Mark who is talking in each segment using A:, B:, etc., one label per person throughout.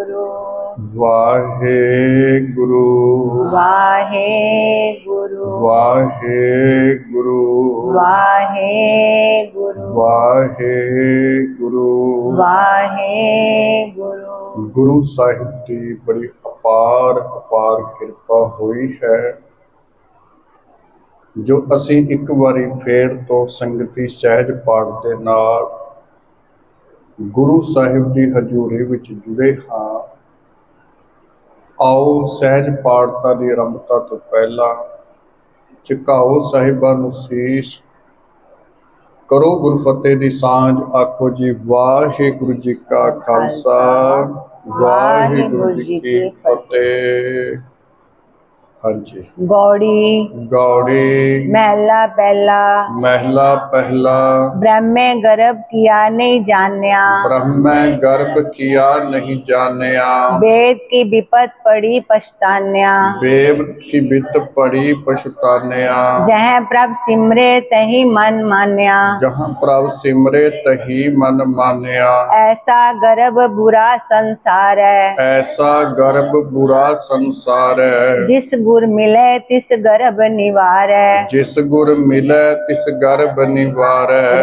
A: गुरु
B: वाहेगुरु
A: वाहेगुरु
B: वाहेगुरु
A: वाहेगुरु
B: वाहेगुरु।
A: वाहेगुरु।
B: गुरु ਸਾਹਿਬ ਦੀ ਬੜੀ ਅਪਾਰ ਕਿਰਪਾ ਹੋਈ ਹੈ ਜੋ ਅਸੀਂ ਇੱਕ ਵਾਰੀ ਫੇਰ ਤੋਂ ਸੰਗਤੀ ਸਹਿਜ ਪਾਠ ਦੇ ਨਾਲ ਗੁਰੂ ਸਾਹਿਬ ਦੀ ਹਜ਼ੂਰੀ ਵਿੱਚ ਜੁੜੇ ਹਾਂ। ਆਓ ਸਹਿਜ ਪਾਠਤਾ ਦੀ ਆਰੰਭਤਾ ਤੋਂ ਪਹਿਲਾਂ ਝੁਕਾਓ ਸਾਹਿਬਾਂ ਨੂੰ ਸੀਸ, ਕਰੋ ਗੁਰਫਤਿਹ ਦੀ ਸਾਂਝ, ਆਖੋ ਜੀ ਵਾਹਿਗੁਰੂ ਜੀ ਕਾ ਖਾਲਸਾ ਵਾਹਿਗੁਰੂ ਜੀ ਕੀ ਫਤਿਹ। ਹਾਂਜੀ। गौड़ी
A: महला
B: पहला
A: ब्रह्मे गर्भ किया नहीं जान्या,
B: ब्रह्म गर्भ किया नहीं जान्या,
A: वेद की विपत पड़ी पछतान्या,
B: वेद की वित पड़ी पछतान्या,
A: जहाँ प्रभ सिमरे तही मन मान्या,
B: जहाँ प्रभ सिमरे तही मन मान्या।
A: ऐसा गर्भ बुरा संसार है,
B: ऐसा गर्भ बुरा संसार है,
A: जिस गुर मिले तिस गर्भ निवार है,
B: जिस गुर मिले तिस गर्भ निवार है।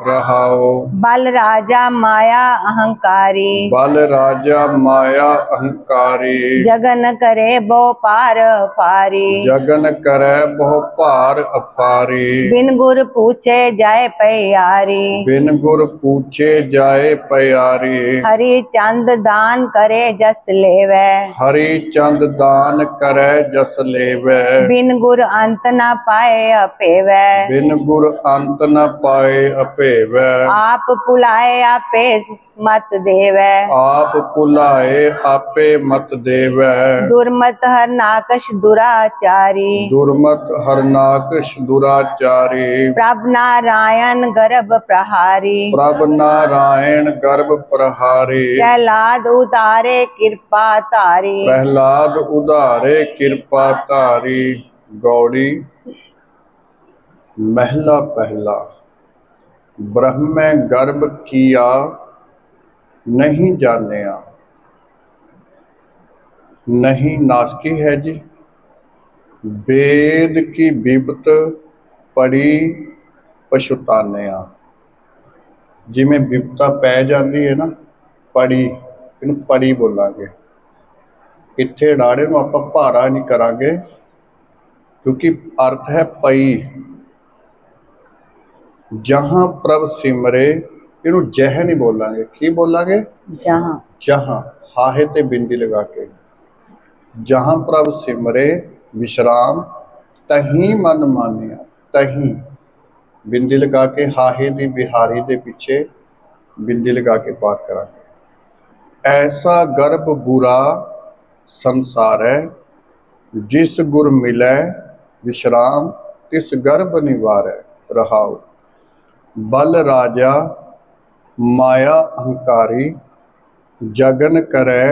B: रहाओ
A: बल राजा माया अहंकारी,
B: बल राजा माया अहंकारी,
A: जगन करे बो पार फारी,
B: जगन करे बहु पार अफारी।
A: बिन गुर पूछे जाए प्यारी,
B: बिन गुर पूछे जाए प्यारी।
A: हरि चंद दान करे जस लेवे,
B: हरि चंद दान करे जस लेवे,
A: बिन गुर अंत न पाए अपेवे,
B: बिन गुर अंत न पाए अपेवे।
A: आप पुलाए आपे मत देवे,
B: आप पुलाए आपे मत देवे,
A: दुर्मत हर नाकश दुराचारी,
B: दुर्मत हरनाकश दुराचारी।
A: प्रभ नारायण गर्भ प्रहारी,
B: प्रभ नारायण गर्भ प्रहारी,
A: प्रहलाद उतारे कृपा तारी,
B: प्रहलाद उदारे कृपा तारी। गौड़ी महला पहला ब्रह्म गर्भ किया नहीं जान्या। नहीं नासकी है जी। वेद की विपत पड़ी पछतान्या। जिमें विपता पै जाती है ना, पड़ी, इन्हूं पड़ी बोलांगे। इत्थे राड़े नूं आपां भारा नहीं करांगे क्योंकि अर्थ है पई। जहां प्रभ सिमरे, इन्हूं जह नहीं बोलांगे, की बोलांगे?
A: जहां।
B: जहां हाहे ते बिंदी लगा के, जहां प्रभ सिमरे विश्राम तहीं मन मानिया। तहीं बिंदी लगा के, हाहे दी बिहारी दे पिछे बिंदी लगा के पाठ करांगे। ऐसा गर्भ बुरा संसार है, जिस गुर मिलै विश्राम तिस गर्भ निवारै। रहाओ बल राजा माया अहंकारी, जगन करे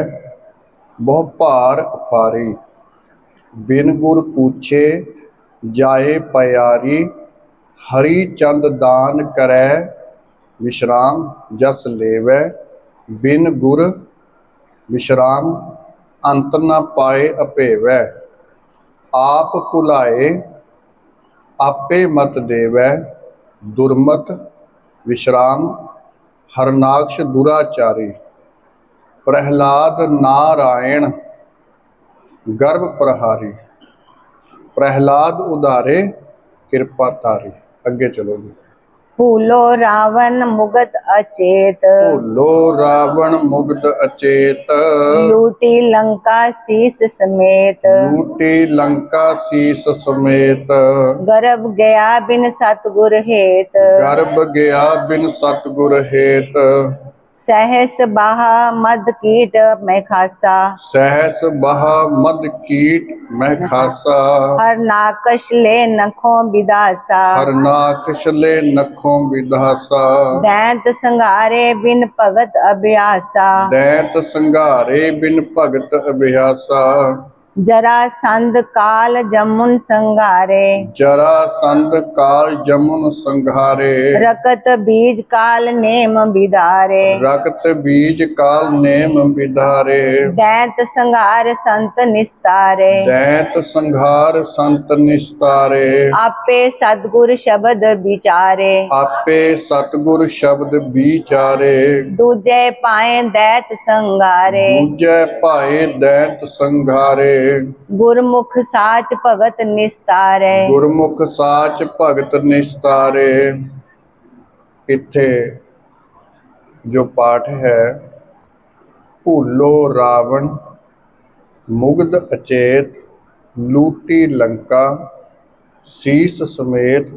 B: बहु भार अफारी, बिन गुर पूछे जाए प्यारी। हरि चंद दान करे विश्राम जस लेवै, बिन गुर विश्राम अंत न पाए अपेवै। आप भुलाए आपे मत देवै, दुर्मत विश्राम हरनाक्ष दुराचारी। प्रहलाद नारायण गर्भ प्रहारी, प्रहलाद उदारे कृपा तारी। अगे चलो जी।
A: भूलो रावण मुगत अचेत,
B: भूलो रावण मुग्ध अचेत,
A: लूटी लंका शीस समेत,
B: लूटी लंका शीस समेत।
A: गर्भ गया बिन सतगुर हेत,
B: गर्भ गया बिन सतगुर हेत।
A: सहस बाहा मद कीट मैं खासा,
B: सहस बहा मद कीट मैं खासा।
A: हर नाकश ले नखों विदासा,
B: हर नाकश ले नखों विदासा।
A: दैंत संगारे बिन भगत अभ्यासा,
B: दैंत संगारे बिन भगत अभ्यासा।
A: जरासंध काल जमुन संघारे
B: जरासंध काल जमुन संघारे
A: रकत बीज काल नेम बिदारे
B: रक्त बीज काल नेम विधारे
A: दैत संघार संत निस्तारे
B: दैत संघार संत निस्तारे
A: आपे सतगुर शब्द विचारे
B: आपे सतगुर शब्द विचारे
A: दूजे पाए दैत संघारे
B: दूजे पाए दैत संघारे
A: गुरमुख साच भगत निस्तारे
B: गुरमुख साच भगत निस्तारे। इत्थे जो पाठ है, भूलो रावण मुग्ध अचेत लूटी लंका शीस समेत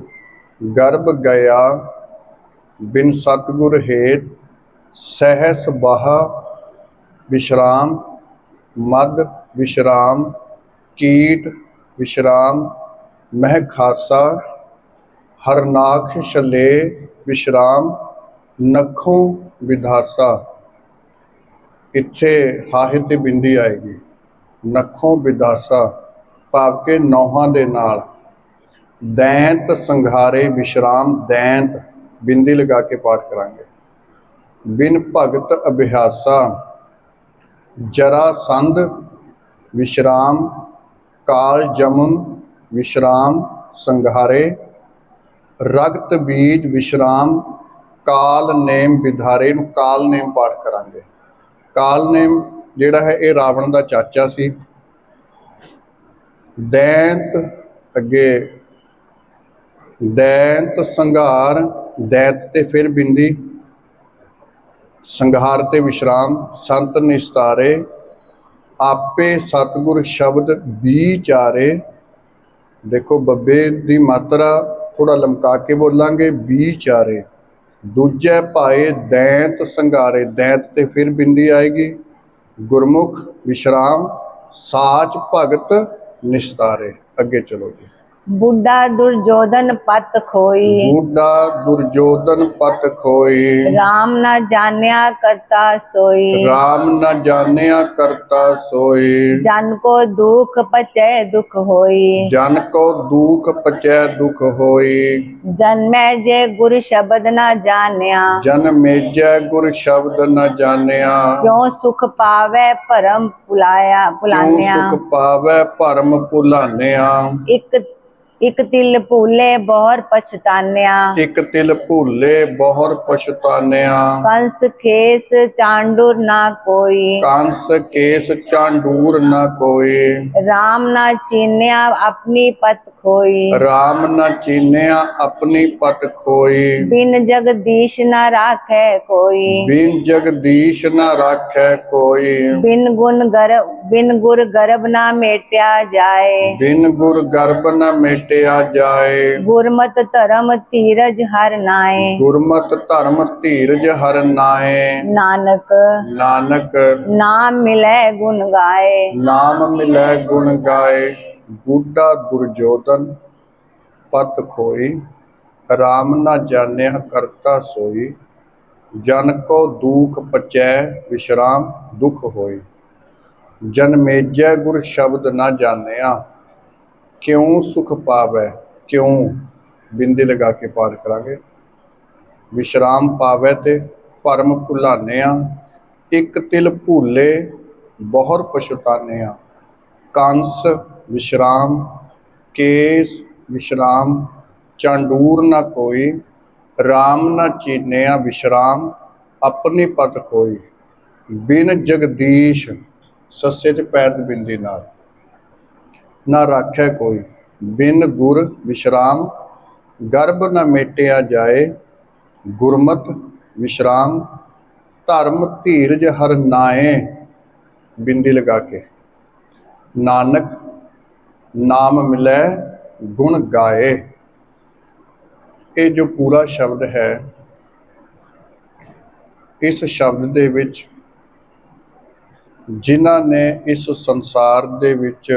B: गर्भ गया बिन सतगुर हेत सहस बहा विश्राम मद विश्राम कीट विश्राम मह खासा हरनाख छले विश्राम नखों विधासा। इत्थे हाहे ते बिंदी आएगी नखों विधासा भाव के नौहां दे नाल दैंत संघारे विश्राम दैंत बिंदी लगा के पाठ करांगे। बिन भगत अभ्यासा जरासंध विश्राम काल जमुन विश्राम संघारे रगत बीज विश्राम काल नेम विधारे। नूं काल नेम पाठ करांगे। काल नेम जिहड़ा है ये रावण दा चाचा सी। दैंत अगे दैंत संघार दैंत ते फिर बिंदी संघार ते विश्राम संत निस्तारे आपे सतगुर शब्द विचारे। देखो बब्बे दी मात्रा थोड़ा लमका के बोलांगे विचारे। दूजे पाए दैंत संघारे दैंत ते फिर बिंदी आएगी गुरमुख विश्राम साच भगत निस्तारे। अगे चलो जी।
A: बुढ़ा दुर्योधन पत खोई
B: बूढ़ा दुर्योधन पत खोई
A: राम न जान्या करता सोई
B: राम न जानिया करता सोई
A: जन को दुख पचै दुख होई
B: जन को दुख पचै दुख होई
A: जन्मै जे गुर शब्द न जान्या
B: जन मेजै गुर शब्द न जानिया
A: क्यों सुख पावै परम पुलाया
B: क्यों
A: पुलान्या
B: सुख पावै परम भुलान्या
A: इक तिल भूले बहुर पछतान्या
B: एक तिल भूले बहुर पछतान्या
A: कंस खेस चांडूर ना कोई
B: कंस केस चांडूर न कोई
A: राम ना चीन्या अपनी पत खोई
B: राम न चीन्या अपनी पत खोई
A: बिन जगदीश न राखै कोई
B: बिन जगदीश न राखै कोई
A: बिन गुर गर्भ न मेट्या जाए
B: बिन गुर गर्भ न मेटिया जाए
A: गुरमत धर्म धीरज हर नाए
B: गुरमत धर्म धीरज हर नाए
A: नानक
B: नानक
A: नाम मिलै गुण गाए
B: नाम मिलै गुण गाए। बूढ़ा दुर्योधन पत खोई राम न जानिया करता सोई जन को दुख पचै विश्राम दुख होई जन मेजै गुर शब्द न जानिया क्यों सुख पावै क्यों बिंदी लगा के पाठ करांगे। विश्राम पावै ते भरम भुलान्या एक तिल भूले बहुर पछतान्या कंस विश्राम केस विश्राम चांडूर न कोई राम न चीन्या विश्राम अपनी पत खोई बिन जगदीश सस्से च पैर दी बिंदी नाल न राखै कोई बिन गुर विश्राम गर्भ न मेटिया जाए गुरमत विश्राम धर्म धीरज हर नाए बिंदी लगा के नानक नाम मिलै गुण गाए। ये जो पूरा शब्द है इस शब्द दे विच जिन्हां ने इस संसार दे विच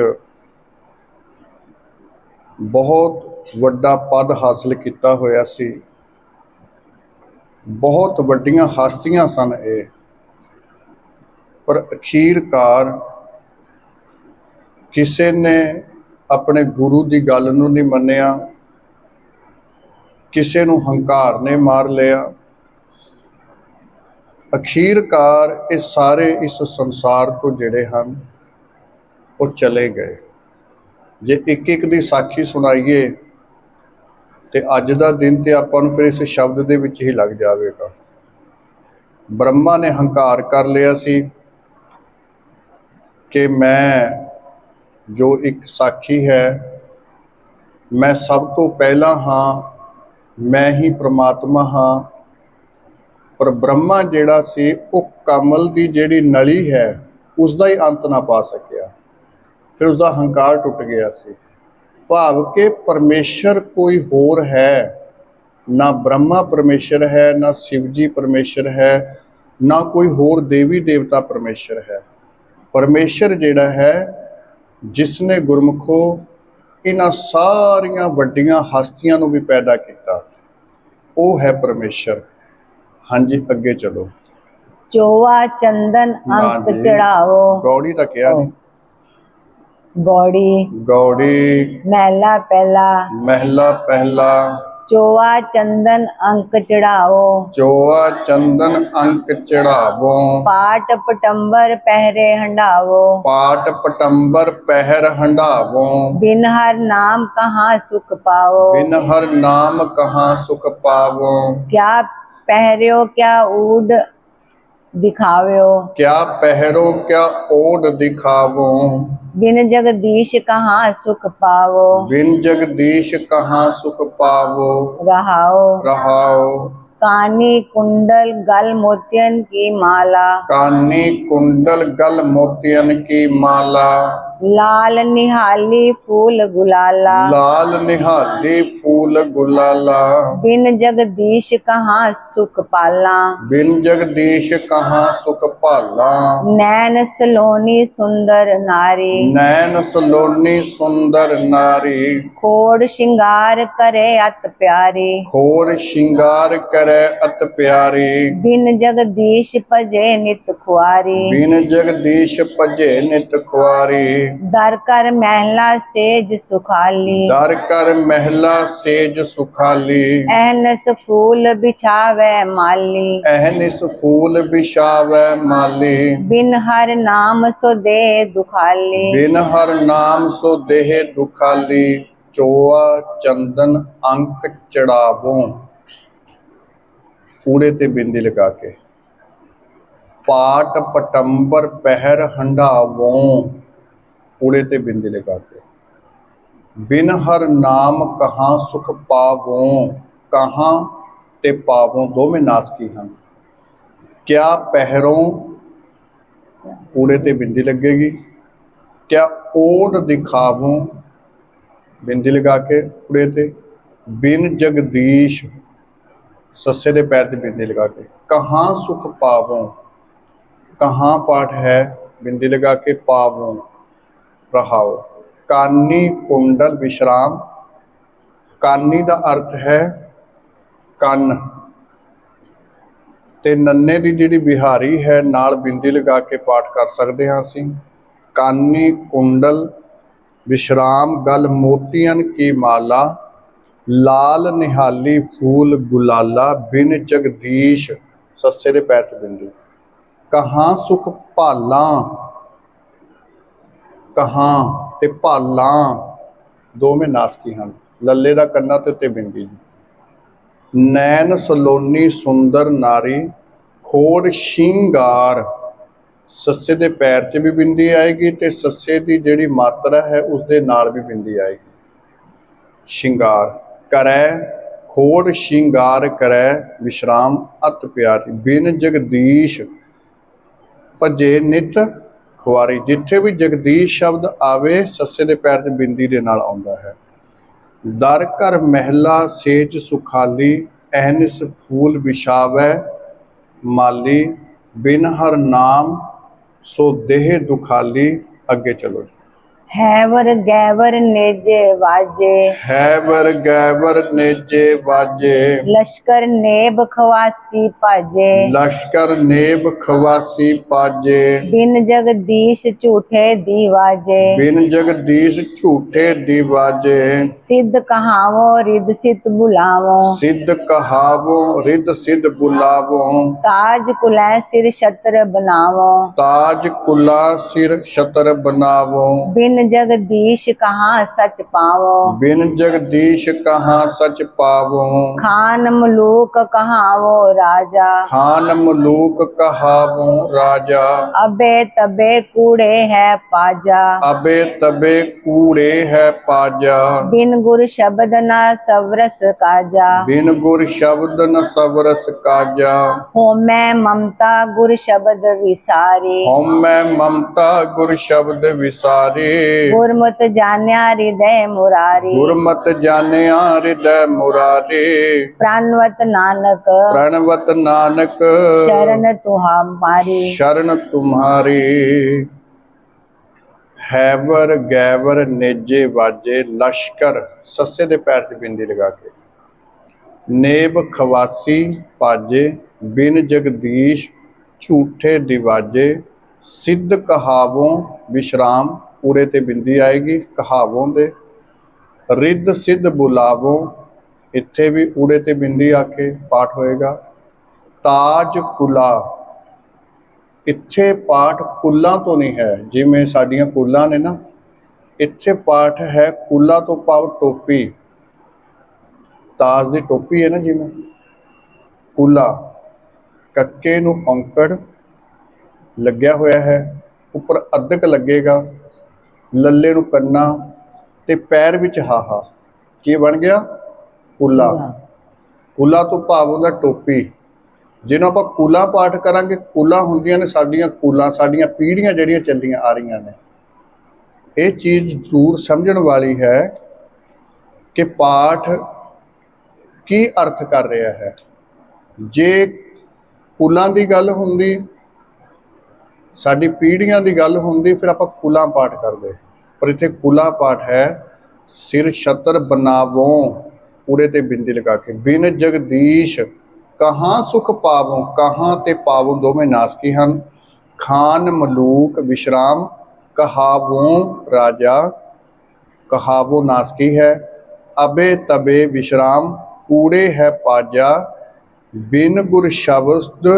B: बहुत वड्डा पद हासिल किया होया सी बहुत वड्डियां हस्तियां सन ये पर अखीरकार ਕਿਸੇ ਨੇ ਆਪਣੇ ਗੁਰੂ ਦੀ ਗੱਲ ਨੂੰ ਨਹੀਂ ਮੰਨਿਆ, ਕਿਸੇ ਨੂੰ ਹੰਕਾਰ ਨੇ ਮਾਰ ਲਿਆ। ਅਖੀਰਕਾਰ ਇਹ ਸਾਰੇ ਇਸ ਸੰਸਾਰ ਤੋਂ ਜਿਹੜੇ ਹਨ ਉਹ ਚਲੇ ਗਏ। ਜੇ ਇੱਕ ਇੱਕ ਦੀ ਸਾਖੀ ਸੁਣਾਈਏ ਤੇ ਅੱਜ ਦਾ ਦਿਨ ਤੇ ਆਪਾਂ ਨੂੰ ਫਿਰ ਇਸ ਸ਼ਬਦ ਦੇ ਵਿੱਚ ਹੀ ਲੱਗ ਜਾਵੇਗਾ। ਬ੍ਰਹਮਾ ਨੇ ਹੰਕਾਰ ਕਰ ਲਿਆ ਸੀ ਕਿ ਮੈਂ ਜੋ ਇੱਕ ਸਾਖੀ ਹੈ, ਮੈਂ ਸਭ ਤੋਂ ਪਹਿਲਾਂ ਹਾਂ, ਮੈਂ ਹੀ ਪ੍ਰਮਾਤਮਾ ਹਾਂ। ਪਰ ਬ੍ਰਹਮਾ ਜਿਹੜਾ ਸੀ ਉਹ ਕਮਲ ਦੀ ਜਿਹੜੀ ਨਲੀ ਹੈ ਉਸ ਦਾ ਹੀ ਅੰਤ ਨਾ ਪਾ ਸਕਿਆ, ਫਿਰ ਉਸਦਾ ਹੰਕਾਰ ਟੁੱਟ ਗਿਆ ਸੀ। ਭਾਵ ਕਿ ਪਰਮੇਸ਼ਰ ਕੋਈ ਹੋਰ ਹੈ, ਨਾ ਬ੍ਰਹਮਾ ਪਰਮੇਸ਼ਰ ਹੈ, ਨਾ ਸ਼ਿਵ ਜੀ ਪਰਮੇਸ਼ਰ ਹੈ, ਨਾ ਕੋਈ ਹੋਰ ਦੇਵੀ ਦੇਵਤਾ ਪਰਮੇਸ਼ਰ ਹੈ। ਪਰਮੇਸ਼ਰ ਜਿਹੜਾ ਹੈ, ਜਿਸ ਨੇ ਗੁਰਮੁਖੋ ਇਹਨਾਂ ਸਾਰੀਆਂ ਵੱਡੀਆਂ ਹਸਤੀਆਂ ਨੂੰ ਵੀ ਪੈਦਾ ਕੀਤਾ, ਉਹ ਹੈ ਪਰਮੇਸ਼ਰ। ਹਾਂਜੀ, ਅੱਗੇ ਚਲੋ।
A: ਚੋਵਾ ਚੰਦਨ ਅੰਕ ਚੜਾਵੋ।
B: ਗੌੜੀ ਤਾਂ ਕਿਹਾ ਨਹੀਂ।
A: ਗੌੜੀ
B: ਗੌੜੀ
A: ਮਹਿਲਾ ਪਹਿਲਾ। ਚੋਵਾ ਚੰਦਨ ਅੰਕ ਚੜਾਵੋ।
B: ਚੋਆ ਚੰਦਨ ਅੰਕ ਚੜਾਵੋ।
A: ਪਾਟ ਪਟੰਬਰ ਪਹਿਰੇ ਹੰਡਾਵੋ।
B: ਪਾਟ ਪਟੰਬਰ ਪਹਿਰ ਹੰਡਾਵੋ।
A: ਬਿਨ ਹਰ ਨਾਮ ਕਹਾਂ ਸੁਖ ਪਾਵੋ।
B: ਬਿਨ ਹਰ ਨਾਮ ਕਹਾਂ ਸੁਖ ਪਾਵੋ।
A: क्या पहरियो क्या ऊड दिखाव्यो।
B: क्या पहरो क्या ओढ़ दिखावो।
A: बिन जगदीश कहाँ सुख पावो।
B: बिन जगदीश कहाँ सुख पावो।
A: रहाओ
B: रहाओ।
A: कानी कुंडल गल मोतियन की माला।
B: कानी कुंडल गल मोतियन की माला।
A: लाल निहाली फूल गुलाला।
B: लाल निहाली फूल गुलाला।
A: बिन जगदीश कहाँ सुख पाला।
B: बिन जगदीश कहाँ सुख पाला।
A: नैन सलोनी सुंदर नारी।
B: नैन सलोनी सुंदर नारी।
A: खोड़ श्रृंगार करे अत प्यारी।
B: खोर श्रृंगार करे अत प्यारी।
A: बिन जगदीश भजे नित खुआरी।
B: बिन जगदीश भजे नित खुआरी।
A: दर कर महला सेज सुखाली।
B: दर कर महला सेज सुखाली।
A: अहनस फूल बिछावे माली।
B: अहनिस फूल बिछावे माली।
A: बिन हर नाम सो दे दुखाली।
B: बिन हर नाम सो देह दुखाली। चोआ चंदन अंक चढ़ावो। कूड़े ते बिंदी लगा के। पाट पटंबर पहर हंडावो। कूड़े ते बिंदी लगा के। बिन हर नाम कहाँ सुख पावो। कहाँ ते पावो दो में नास की हैं। क्या पहरों, कूड़े ते बिंदी लगेगी। क्या ओढ़ दिखावो, बिंदी लगा के कूड़े ते। बिन जगदीश, सस्से दे पैर ते बिंदी लगा के। कहाँ सुख पावो, कहाँ पाठ है, बिंदी लगा के पावो। रहाओ। कानी कुंडल विश्राम। कानी का अर्थ है ਕੰਨ ਤੇ ਨੰਨੇ ਦੀ ਜਿਹੜੀ ਬਿਹਾਰੀ ਹੈ ਨਾਲ ਬਿੰਦੀ ਲਗਾ ਕੇ ਪਾਠ ਕਰ ਸਕਦੇ ਹਾਂ ਅਸੀਂ। ਕਾਨੀ ਕੁੰਡਲ ਵਿਸ਼ਰਾਮ ਗਲ ਮੋਤੀਆਂ ਕੀ ਮਾਲਾ। ਲਾਲ ਨਿਹਾਲੀ ਫੂਲ ਗੁਲਾਲਾ। ਬਿਨ ਜਗਦੀਸ਼, ਸੱਸੇ ਦੇ ਪੈਰ 'ਚ ਬਿੰਦੀ। ਕਹਾਂ ਸੁਖ ਭਾਲਾਂ, ਕਹਾਂ ਤੇ ਭਾਲਾਂ ਦੋਵੇਂ ਨਾਸਕੀ ਹਨ। ਲੱਲੇ ਦਾ ਕੰਨਾ ਤੇ ਉੱਤੇ ਬਿੰਦੀ। नैन सलोनी सुंदर नारी। खोड़ श्रृंगार, सस्से दे पैर 'ਚ भी बिंदी आएगी ते सस्से दी जिहड़ी मात्रा है उस दे नाल भी बिंदी आएगी। श्रृंगार करै, खोड़ श्रृंगार करै विश्राम अत प्यारी। बिन जगदीश भजे नित खुआरी। जिथे भी जगदीश शब्द आवे सस्से दे पैर 'ਚ बिंदी दे नाल आउंदा है। दर घर महला सेज सुखाली। अहनिस फूल बिछावै माली। बिन हर नाम सो देह दुखाली। अगे चलो।
A: हैवर गैवर नेजे वाजे,
B: हैवर गैवर नेजे बाजे,
A: लश्कर नेब खवासी पाजे,
B: लश्कर नेब खवासी पाजे,
A: बिन जगदीश झूठे दीवाजे,
B: बिन जगदीश झूठे दिवाजे,
A: सिद्ध कहावो रिद सित बुलावो,
B: सिद्ध कहावो रिद सिद्ध बुलावो,
A: ताज कुलै सिर छत्र बनावो,
B: ताज कुला सिर छतर बनावो,
A: बिन जगदीश कहाँ सच पावो,
B: बिन जगदीश कहाँ सच पावो,
A: खान मलूक कहावो राजा,
B: खान मलूक कहावो राजा,
A: अबे तबे कूड़े है पाजा,
B: अबे तबे कूड़े है पाजा,
A: बिन गुर शब्द न सवरस काजा,
B: बिन गुर शब्द न सबरस काजा,
A: होमै ममता गुर शब्द विसारी,
B: हमै ममता गुर शब्द विसारी,
A: गुरमुत जान्या हृदय मुरारी,
B: गुरमत जानिया हृदय मुरारी,
A: प्राणवत नानक
B: प्रणवत नानक
A: शरण तुहारी,
B: शरण तुम्हारी। हैवर गैवर नेजे वाजे, लश्कर सस्से दे पैर ते बिंदी लगा के, नेब खवासी पाजे, बिन जगदीश झूठे दिवाजे, सिद्ध कहावों विश्राम, कूड़े ते बिंदी आएगी कहावों दे, रिद सिद्ध बुलावों, इत्थे भी ऊड़े ते बिंदी आके पाठ होएगा, ताज कुला, इत्थे पाठ कुल्ला तो नहीं है जिमें साडियां कुल्ला ने ना, इत्थे पाठ है कुल्ला तो भाव टोपी, ताज दी टोपी है ना जिमें, कुला कक्के नूं औंकड़ लग्या होया है, उपर अदक लगेगा, लल्ले नूं कन्ना ते पैर विच हाहा, की बन गया कुला। कुला तो भाव हुंदा टोपी, जिन्हों आप कुला पाठ करांगे, कुला हुंदियां ने साडियां कुला, साडियां पीढ़ियां जिहड़ियां चलियां आ रही ने, ये चीज़ जरूर समझण वाली है कि पाठ की अर्थ कर रहा है। जे कुलां दी गल हुंदी, साडी पीढ़ियां दी गल हुंदी, फिर आपां कुला पाठ करदे, पर इत्थे कुला पाठ है सिर छतर बनावों, कूड़े ते बिंदी लगा के, बिन जगदीश कहाँ सुख पावों, कहाँ ते पावों दोवें नासकी हन, खान मलूक विश्राम, कहावों राजा, कहावों नासकी है, अबे तबे विश्राम, कूड़े है पाजा, बिन गुर शब्द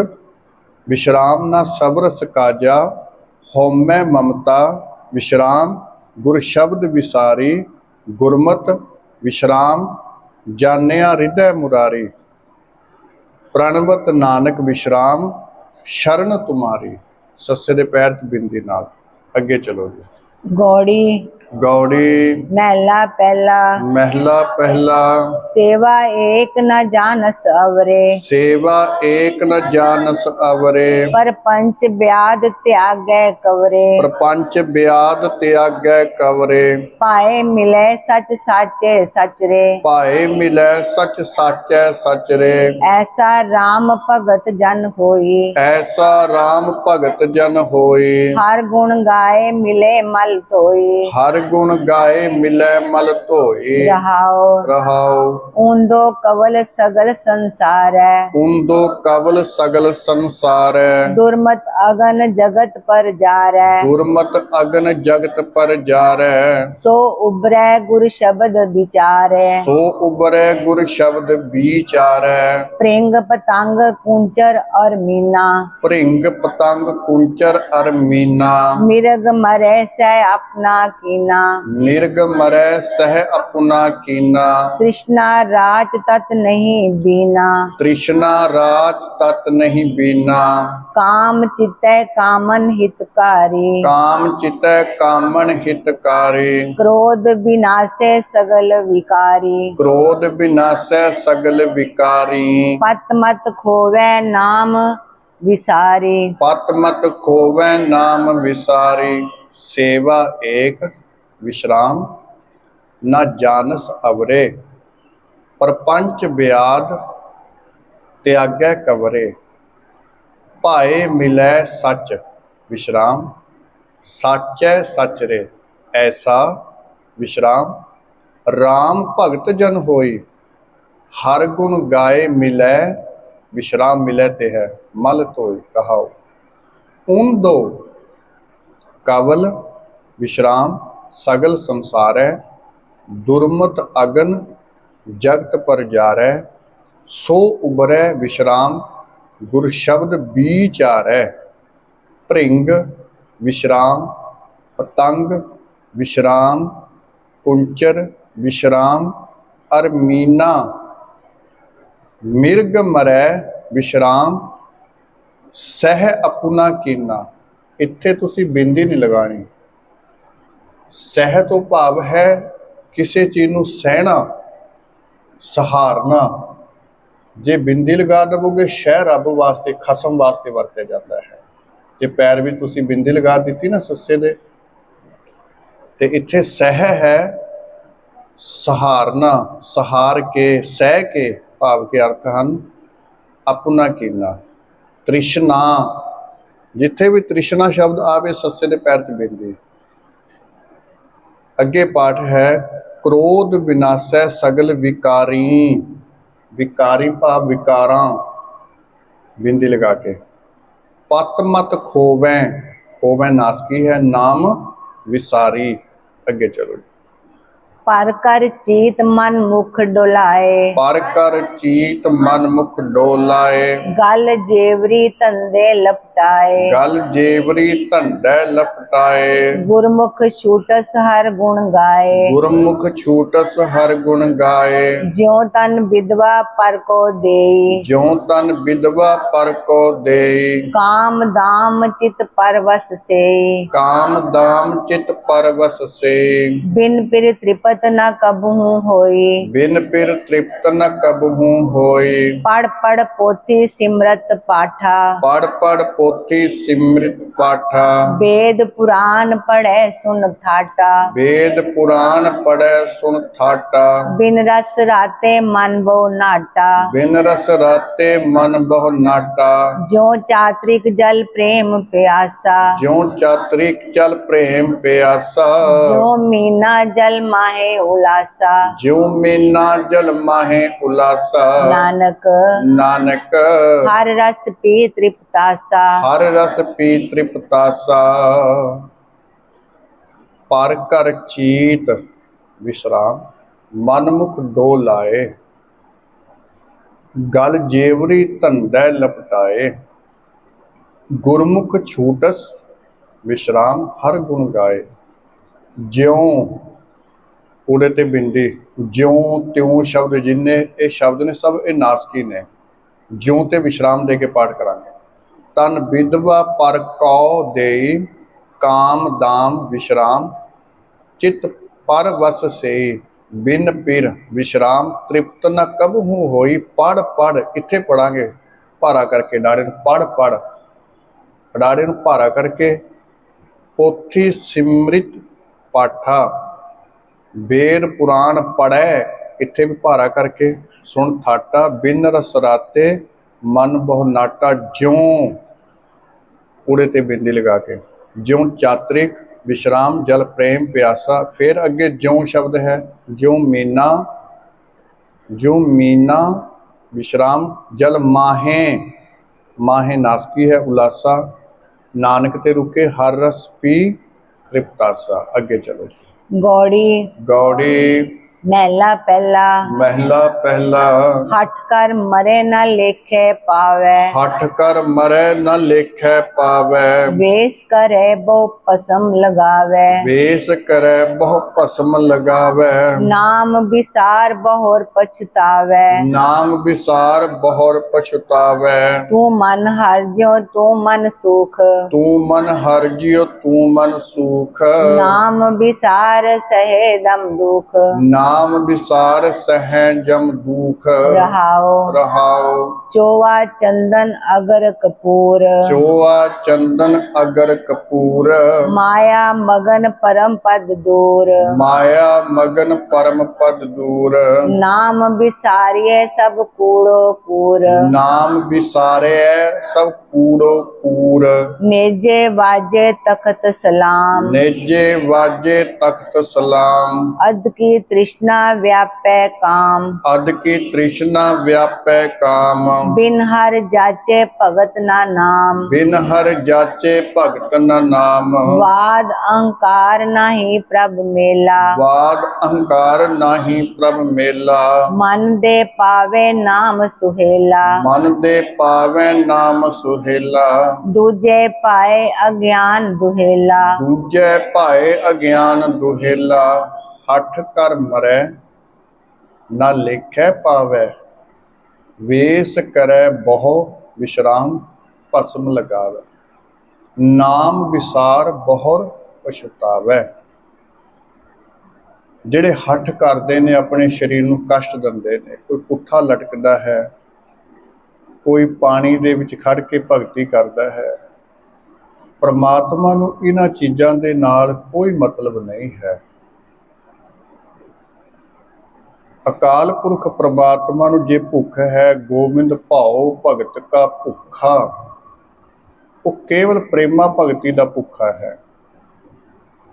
B: विश्राम ना सबरस काजा, होमै ममता विश्राम, गुर शब्द विसारी, गुरमत विश्राम, जानिया हृदय मुरारी, प्रणवत नानक विश्राम, शरण तुम्हारी। सस्से दे पैर च बिंदी नाल अगे चलो जी।
A: गौड़ी
B: गौड़ी
A: महला पहला,
B: महला पहला,
A: सेवा एक न जानस अवरे,
B: सेवा एक न जानस अवरे,
A: पर पंच ब्याद त्यागै कवरे,
B: प्रपंच ब्याद त्यागै कवरे,
A: पाए मिले सच साचे सच रे,
B: पाए मिलै सच साचै सच रे,
A: ऐसा राम भगत जन होई,
B: ऐसा राम भगत जन होई,
A: हर गुण गाए मिले मल धोई,
B: हर गुण गाए मिलै मल धोई,
A: रहाओ
B: रहाओ
A: ऊंदो कवल सगल संसार है,
B: ऊंदो कवल सगल संसार है,
A: दुर्मत अगन जगत पर जार है,
B: दुर्मत अगन जगत पर जार है,
A: सो उबरै गुर शब्द विचार है,
B: सो उबरे गुर शब्द विचार है,
A: प्रिंग पतंग कुंचर और मीना,
B: भृंग पतंग कुंचर अर मीना,
A: मिर्ग मरे सह अपना कीना,
B: मिर्ग मरै सह अपना कीना,
A: कृष्णा राज तत नहीं बीना,
B: तृष्णा राज तत नहीं बीना,
A: काम चितै कामन हितकारी,
B: काम चितै कामन हितकारी,
A: क्रोध विनाशे सगल विकारी,
B: क्रोध विनाशै सगल विकारी,
A: पत मत खोवै नाम विसारी,
B: पत मत खोवै नाम विसारी, सेवा एक विश्राम न जानस अवरे, प्रपंच ब्याद त्यागै कवरे, पाए मिलै सच विश्राम, साचै सच रे, ऐसा विश्राम राम भगत जन होई हर गुण गाए मिलै विश्राम मिलै ते है मल तोय कहाओ उन दो कवल विश्राम सगल संसारै दुर्मत अगन जगत पर जारै सो उबरै विश्राम गुर शब्द विचारै भृंग विश्राम पतंग विश्राम कुंचर विश्राम अर मीना मिर्ग मरै विश्राम सह अपना कीना। ਇੱਥੇ ਤੁਸੀਂ ਬਿੰਦੀ ਨਹੀਂ ਲਗਾਣੀ। ਸਹਿ ਤੋਂ ਭਾਵ ਹੈ ਕਿਸੇ ਚੀਜ਼ ਨੂੰ ਸਹਿਣਾ ਸਹਾਰਨਾ। ਜੇ ਬਿੰਦੀ ਲਗਾ ਦੇਵੋਗੇ ਸ਼ਹਿ ਰੱਬ ਵਾਸਤੇ ਖਸਮ ਵਾਸਤੇ ਵਰਤਿਆ ਜਾਂਦਾ ਹੈ। ਜੇ ਪੈਰ ਵੀ ਤੁਸੀਂ ਬਿੰਦੀ ਲਗਾ ਦਿੱਤੀ ਨਾ ਸੱਸੇ ਦੇ ਤੇ ਇੱਥੇ ਸਹਿ ਹੈ ਸਹਾਰਨਾ ਸਹਾਰ ਕੇ ਸਹਿ ਕੇ ਭਾਵ ਕੇ ਅਰਥ ਹਨ ਆਪਣਾ ਕੀਨਾ ਤ੍ਰਿਸ਼ਨਾ। ਜਿੱਥੇ ਵੀ ਤ੍ਰਿਸ਼ਨਾ ਸ਼ਬਦ ਆਵੇ ਸੱਸੇ ਦੇ ਪੈਰ 'ਚ ਬਿੰਦੀ। ਅੱਗੇ ਪਾਠ ਹੈ ਕ੍ਰੋਧ ਵਿਨਾਸ਼ੈ ਸਗਲ ਵਿਕਾਰੀ। ਵਿਕਾਰੀ ਭਾਵ ਵਿਕਾਰਾਂ ਬਿੰਦੀ ਲਗਾ ਕੇ। ਪਤ ਮਤ ਖੋਵੈ ਖੋਵੈ ਨਾਸਕੀ ਹੈ ਨਾਮ ਵਿਸਾਰੀ। ਅੱਗੇ ਚਲੋ।
A: पर कर चीत मन मुख डोलाए
B: ਪਰ ਕਰ ਚੀਤ ਮਨ ਮੁਖ ਡੋਲਾਏ
A: गल जेवरी तंदे लपटाए
B: ਗਲ ਜੇਵਰੀ ਧੰਡੈ ਲਪਟਾਏ
A: गुरमुख छूटस हर गुण गाए
B: ਗੁਰਮੁਖ ਛੂਟਸ ਹਰ ਗੁਣ ਗਾਏ
A: ज्यों तन विधवा पर को देई
B: ਜਿਉ ਤਨ ਵਿਧਵਾ ਪਰ ਕੋ ਦੇਈ
A: काम दाम चित परवश से
B: ਕਾਮ ਦਾਮ ਚਿਤ ਪਰਵਸ ਸੇ
A: बिन पिर त्रिपत न कबहू होई
B: ਬਿਨ ਪਿਰ ਤ੍ਰਿਪਤ ਨ ਕਬਹੂ ਹੋਈ
A: पढ़ पढ़ पोथी सिमरत पाठा
B: ਪੜ ਪੜ ਪੋਥੀ ਸਿਮਰਿਤ ਪਾਠਾ
A: वेद पुराण पढ़े सुन ठाटा
B: ਵੇਦ ਪੁਰਾਣ ਪੜੈ ਸੁਣ ਠਾਟਾ
A: बिन रस राते मन बो नाटा
B: ਬਿਨ ਰਸ ਰਾਤੇ ਮਨ ਬਹੁ ਨਾਟਾ
A: ज्यों चात्रिक जल प्रेम प्यासा
B: ਜਿਉ ਚਾਤਰਿਕ ਚਲ ਪ੍ਰੇਮ ਪਿਆਸਾ
A: ज्यों मीना जल माहे उलासा
B: ਜਿਉ ਮੀਨਾ ਜਲ ਮਾਹੇ ਉਲਾਸਾ
A: नानक
B: ਨਾਨਕ
A: हर रस पी तृप्तासा
B: ਹਰ ਰਸ ਪੀ ਤ੍ਰਿਪਤਾਸਾ ਪਰ ਕਰ ਚੀਤ ਵਿਸ਼ਰਾਮ ਮਨ ਮੁਖ ਡੋ ਲਾਏ ਗਲ ਜੇਵਰੀ ਧੰਡੈ ਲਪਟਾਏ ਗੁਰਮੁਖ ਛੂਟਸ ਵਿਸ਼ਰਾਮ ਹਰ ਗੁਣ ਗਾਏ ਜਿਉਂ ਊੜੇ ਤੇ ਬਿੰਦੀ ਜਿਉਂ ਤਿਉਂ ਸ਼ਬਦ ਜਿੰਨੇ ਇਹ ਸ਼ਬਦ ਨੇ ਸਭ ਇਹ ਨਾਸਕੀ ਨੇ। ਜਿਉਂ ਤੇ ਵਿਸ਼ਰਾਮ ਦੇ ਕੇ ਪਾਠ ਕਰਾਂਗੇ। ਤਨ ਵਿਧਵਾ ਪਰ ਕਉ ਦੇਈ ਕਾਮ ਦਾਮ ਵਿਸ਼ਰਾਮ ਚਿਤ ਪਰ ਵਸ ਸੇ ਬਿਨ ਪਿਰ ਵਿਸ਼ਰਾਮ ਤ੍ਰਿਪਤ ਨ ਕਬਹੂ ਹੋਈ। ਪੜ ਪੜ ਇੱਥੇ ਪੜਾਂਗੇ ਭਾਰਾ ਕਰਕੇ ਡਾੜੇ ਨੂੰ ਪੜ ਪੜ ਡਾੜੇ ਨੂੰ ਭਾਰਾ ਕਰਕੇ ਪੋਥੀ ਸਿਮਰਿਤ ਪਾਠਾ ਵੇਦ ਪੁਰਾਣ ਪੜੈ ਇੱਥੇ ਵੀ ਭਾਰਾ ਕਰਕੇ ਸੁਣ ਠਾਟਾ ਬਿਨ ਰਸ ਰਾਤੇ ਮਨ ਬਹੁ ਨਾਟਾ ਜਿਉਂ ਊੜੇ ਤੇ ਬਿੰਦੀ ਲਗਾ ਕੇ ਜਿਉਂ ਚਾਤਰਿਕ ਵਿਸ਼ਰਾਮ ਜਲ ਪ੍ਰੇਮ ਪਿਆਸਾ। ਫਿਰ ਅੱਗੇ ਜਿਉਂ ਸ਼ਬਦ ਹੈ ਜਿਉਂ ਮੀਨਾ ਵਿਸ਼ਰਾਮ ਜਲ ਮਾਹੇ ਮਾਹੇ ਨਾਸਕੀ ਹੈ ਉਲਾਸਾ ਨਾਨਕ ਤੇ ਰੁਕੇ ਹਰ ਰਸ ਪੀ ਤ੍ਰਿਪਤਾਸਾ। ਅੱਗੇ ਚਲੋ।
A: गौड़ी
B: ਗੌੜੀ
A: महला पहला
B: ਮਹਿਲਾ ਪਹਿਲਾ
A: हट कर मरे न लेखे पावे
B: ਹਠ ਕਰ ਮਰੈ ਨ ਲੇਖੈ ਪਾਵੈ
A: वेश करे बहु पसम लगावे
B: ਵੇਸ ਕਰੈ ਬਹੁ ਭਸਮ ਲਗਾਵੈ
A: नाम विसार बहुर पछतावे
B: ਨਾਮ ਵਿਸਾਰ ਬਹੁਰ ਪਛਤਾਵੈ
A: तू मन हर ज्यो तू मन सुख
B: ਤੂੰ ਮਨ ਹਰਿ ਜਿਉ ਤੂੰ ਮਨ ਸੁਖ
A: नाम विसार सहे दम दुख
B: ਨਾਮ नाम विसार सहै जम दुख
A: रहाओ।
B: रहाओ।
A: चोवा चंदन अगर कपूर,
B: चोआ चंदन अगर कपूर,
A: माया मगन परम पद दूर।
B: माया मगन परम पद दूर,
A: नाम विसारिये सब कूड़ो कूर।
B: नाम विसारे सब कूड़ो कूर।
A: नेजे वाजे तखत सलाम,
B: नेजे वाजे तख्त सलाम,
A: अध की तृष्णा व्यापै काम।
B: अद की तृष्णा व्यापै काम,
A: बिन हर जाचे भगत ना नाम।
B: बिन हर जाचे भगत न नाम।
A: वाद अहंकार नाही प्रभ मेला,
B: वाद अहंकार नाही प्रभ मेला।
A: मन दे पावे नाम सुहेला।
B: मन दे पावे नाम सुहेला,
A: दूजे पाए अज्ञान दुहेला।
B: दूजे पाए अज्ञान दुहेला। हठ कर मरै ना लेखै पावै, वेस करै बहु विश्राम भस्म लगावै। नाम विसार बहुर पछतावै। ਜਿਹੜੇ ਹੱਠ ਕਰਦੇ ਨੇ ਆਪਣੇ ਸਰੀਰ ਨੂੰ ਕਸ਼ਟ ਦਿੰਦੇ ਨੇ, ਕੋਈ ਪੁੱਠਾ ਲਟਕਦਾ ਹੈ, ਕੋਈ ਪਾਣੀ ਦੇ ਵਿੱਚ ਖੜ ਕੇ ਭਗਤੀ ਕਰਦਾ ਹੈ, ਪਰਮਾਤਮਾ ਨੂੰ ਇਹਨਾਂ ਚੀਜ਼ਾਂ ਦੇ ਨਾਲ ਕੋਈ ਮਤਲਬ ਨਹੀਂ ਹੈ। ਅਕਾਲ ਪੁਰਖ ਪ੍ਰਮਾਤਮਾ ਨੂੰ ਜੇ ਭੁੱਖ ਹੈ, ਗੋਬਿੰਦ ਭਾਉ ਭਗਤ ਕਾ ਭੁੱਖਾ, ਉਹ ਕੇਵਲ ਪ੍ਰੇਮਾ ਭਗਤੀ ਦਾ ਭੁੱਖਾ ਹੈ।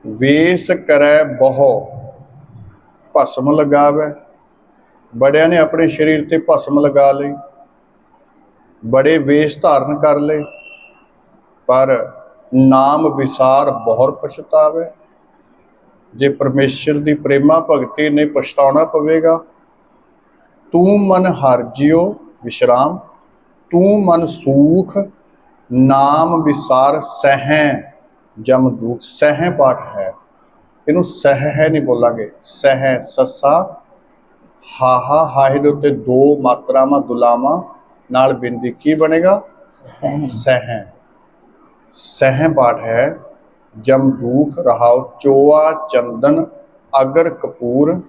B: ਵੇਸ ਕਰੈ ਬਹੁ ਭਸਮ ਲਗਾਵੈ। ਬੜਿਆਂ ਨੇ ਆਪਣੇ ਸਰੀਰ ਤੇ ਭਸਮ ਲਗਾ ਲਈ, ਬੜੇ ਵੇਸ਼ ਧਾਰਨ ਕਰ ਲਏ, ਪਰ ਨਾਮ ਵਿਸਾਰ ਬਹੁਰ ਪਛਤਾਵੇ। ਜੇ ਪਰਮੇਸ਼ਰ ਦੀ ਪ੍ਰੇਮਾ ਭਗਤੀ ਨਹੀਂ, ਪਛਤਾਉਣਾ ਪਵੇਗਾ। ਤੂੰ ਮਨ ਹਰ ਜਿਉ ਵਿਸ਼ਰਾਮ, ਤੂੰ ਮਨ ਸੂਖ, ਨਾਮ ਵਿਸਾਰ ਸਹਿ ਜਮ ਦੁਖ। ਸਹਿ ਪਾਠ ਹੈ, ਇਹਨੂੰ ਸਹਿ ਹੈ ਨਹੀਂ ਬੋਲਾਂਗੇ, ਸਹਿ ਸੱਸਾ ਹਾਹਾ ਹਾਹੇ ਦੇ ਉੱਤੇ ਦੋ ਮਾਤਰਾਵਾਂ ਦੁਲਾਵਾਂ ਨਾਲ ਬਿੰਦੀ, ਕੀ ਬਣੇਗਾ? ਸਹਿ। ਸਹਿ ਪਾਠ ਹੈ। ਜਮ ਦੂਖ ਰਹਾਉ ਚੋਆ ਚੰਦਨ ਅਗਰ ਕਪੂਰ,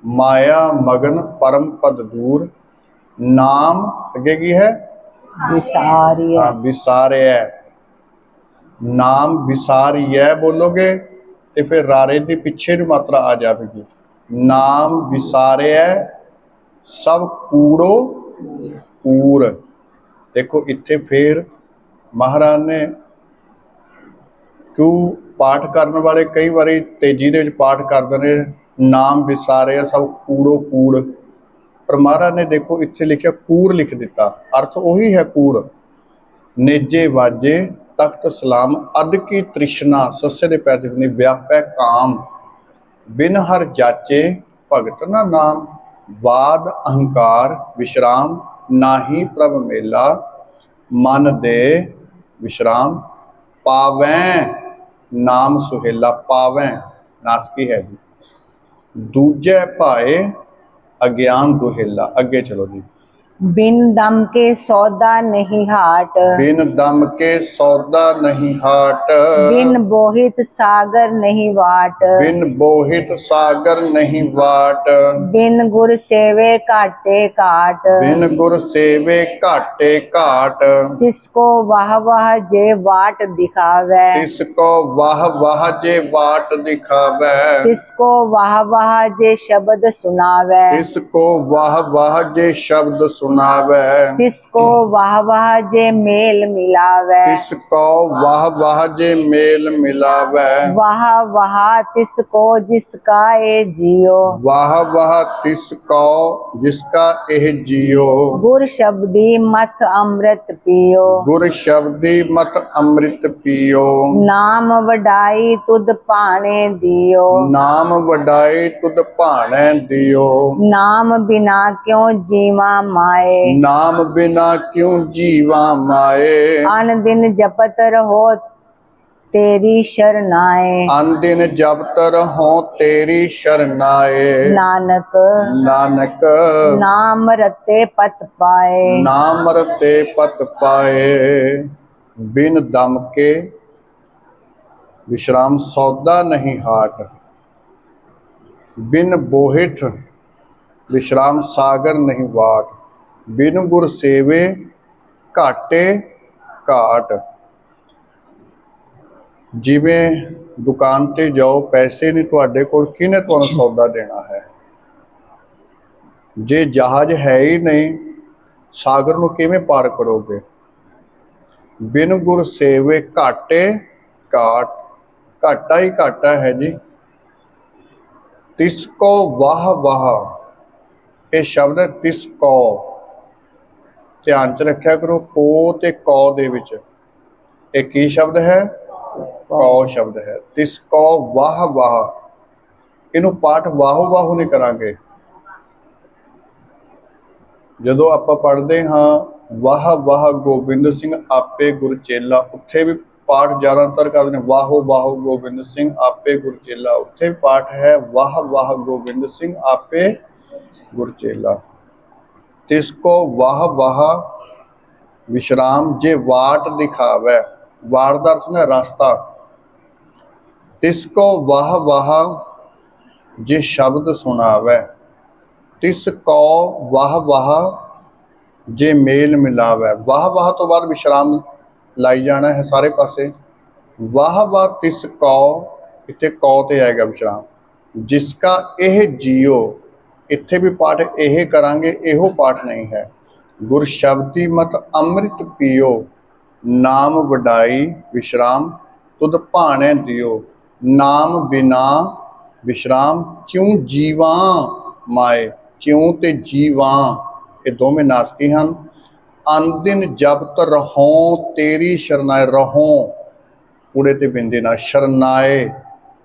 B: ਮਾਇਆ ਮਗਨ परम पद दूर। नाम अगे की है?
A: विसारिय।
B: हाँ, विसारिय। नाम विसारिय बोलोगे तो फिर रारे के पिछे की मात्रा आ जाएगी। नाम विसारिय सब कूड़ो कूर। देखो इत्थे फिर महाराज ने क्यों पाठ करने वाले कई बारी तेजी दे विच पाठ करते हैं, नाम विसारे सब कूड़ो कूड़, पर महाराज ने देखो इत्थे लिखा कूड़ लिख दिता, अर्थ वही है कूड़। नेजे वाजे तख्त सलाम अद की तृष्णा, सस्से दे पैर नहीं, व्यापै काम, बिन हर जाचे भगत ना नाम। वाद अहंकार विश्राम नाही प्रभ मेला, मन दे विश्राम पावैं नाम सुहेला। पावैं नासकी है जी। दूजे भाए अज्ञान दुहेला। अगे चलो जी।
A: बिन दम के सौदा नहीं हाट,
B: बिन दम के सौदा नहीं हाट,
A: बिन बोहित सागर नहीं वाट,
B: बिन बोहित सागर नहीं वाट,
A: बिन गुर सेवे काटे काट,
B: बिन गुर सेवे घाटे घाट,
A: तिसको वाह वाह जे वाट दिखावे,
B: तिसको वाह वाह जे वाट दिखावे,
A: तिसको वाह वाह जे शब्द सुनावे,
B: तिसको वाह वाह जे शब्द सुनावे,
A: तिसको वाह वाह जे मेल मिलावे,
B: तिसको वाह वाह जे मेल मिलावे,
A: वाह वाह तिसको जिसका ए जियो,
B: वाह वाह तिसको जिसका एह जियो,
A: गुर शब्दी मत अमृत पियो,
B: गुर शब्दी मत अमृत पियो,
A: नाम वडाई तुद पाने दियो,
B: नाम वडाई तुद भाणै दियो,
A: नाम बिना क्यों जीवा माए,
B: नाम बिना क्यों जीवा माए,
A: अन दिन जपत रहो तेरी शरणाए,
B: अन दिन जपत रहो तेरी शरणाए,
A: नानक
B: नानक
A: नाम रते पत पाए,
B: नाम रते पत पाए। बिन दम के विश्राम सौदा नहीं हाट। बिन बोहिठ विश्राम सागर नहीं वाट, बिन गुर सेवे घाटे घाट। जिवें दुकान ते जाओ, पैसे नहीं तुहाडे कोल, किहने तुहानूं सौदा देना है। जे जहाज है ही नहीं, सागर नूं किवें पार करोगे। बिन गुर सेवे घाटे घाट, घाटा ही घाटा है जी। तिसको वाह वाह, ये शब्द है तिसको, ध्यान च रखिया करो। को ते कौ दे विच एक की शब्द है, कौ शब्द है। तिसको वाह वाह, इनू पाठ वाहो वाहो नहीं करांगे। जदों आपां पढ़दे हां वाह वाह गोबिंद सिंह आपे गुर चेला, उत्थे भी पाठ ज़्यादातर करदे ने वाहो वाहो गोबिंद सिंह आपे गुर चेला, उत्थे भी पाठ है वाह वाह गोबिंद सिंह आपे गुर चेला। तिसको वाह वाह विश्राम, जे वाट दिखावे, वाट दा अर्थ है रास्ता। तिसको वाह वाह जे शब्द सुनावे, तिसको वाह वाह जे मेल मिलावे। वाह वाह तो बाद विश्राम लाई जाना है सारे पासे। वाह वाह तिसको, इत्थे कौ ते आएगा विश्राम। जिसका एह जियो, इत्थे भी पाठ एह करांगे, एहो पाठ नहीं है। गुर शब्दी मत अमृत पियो, नाम वडाई विश्राम तुद भाणे दियो। नाम बिना विश्राम क्यों जीवा माए, क्यों ते जीवा ये दोवें नासकी हैं। अनदिन जपत रहो तेरी शरनाए, रहो कूड़े ते बिंदी ना, शरनाए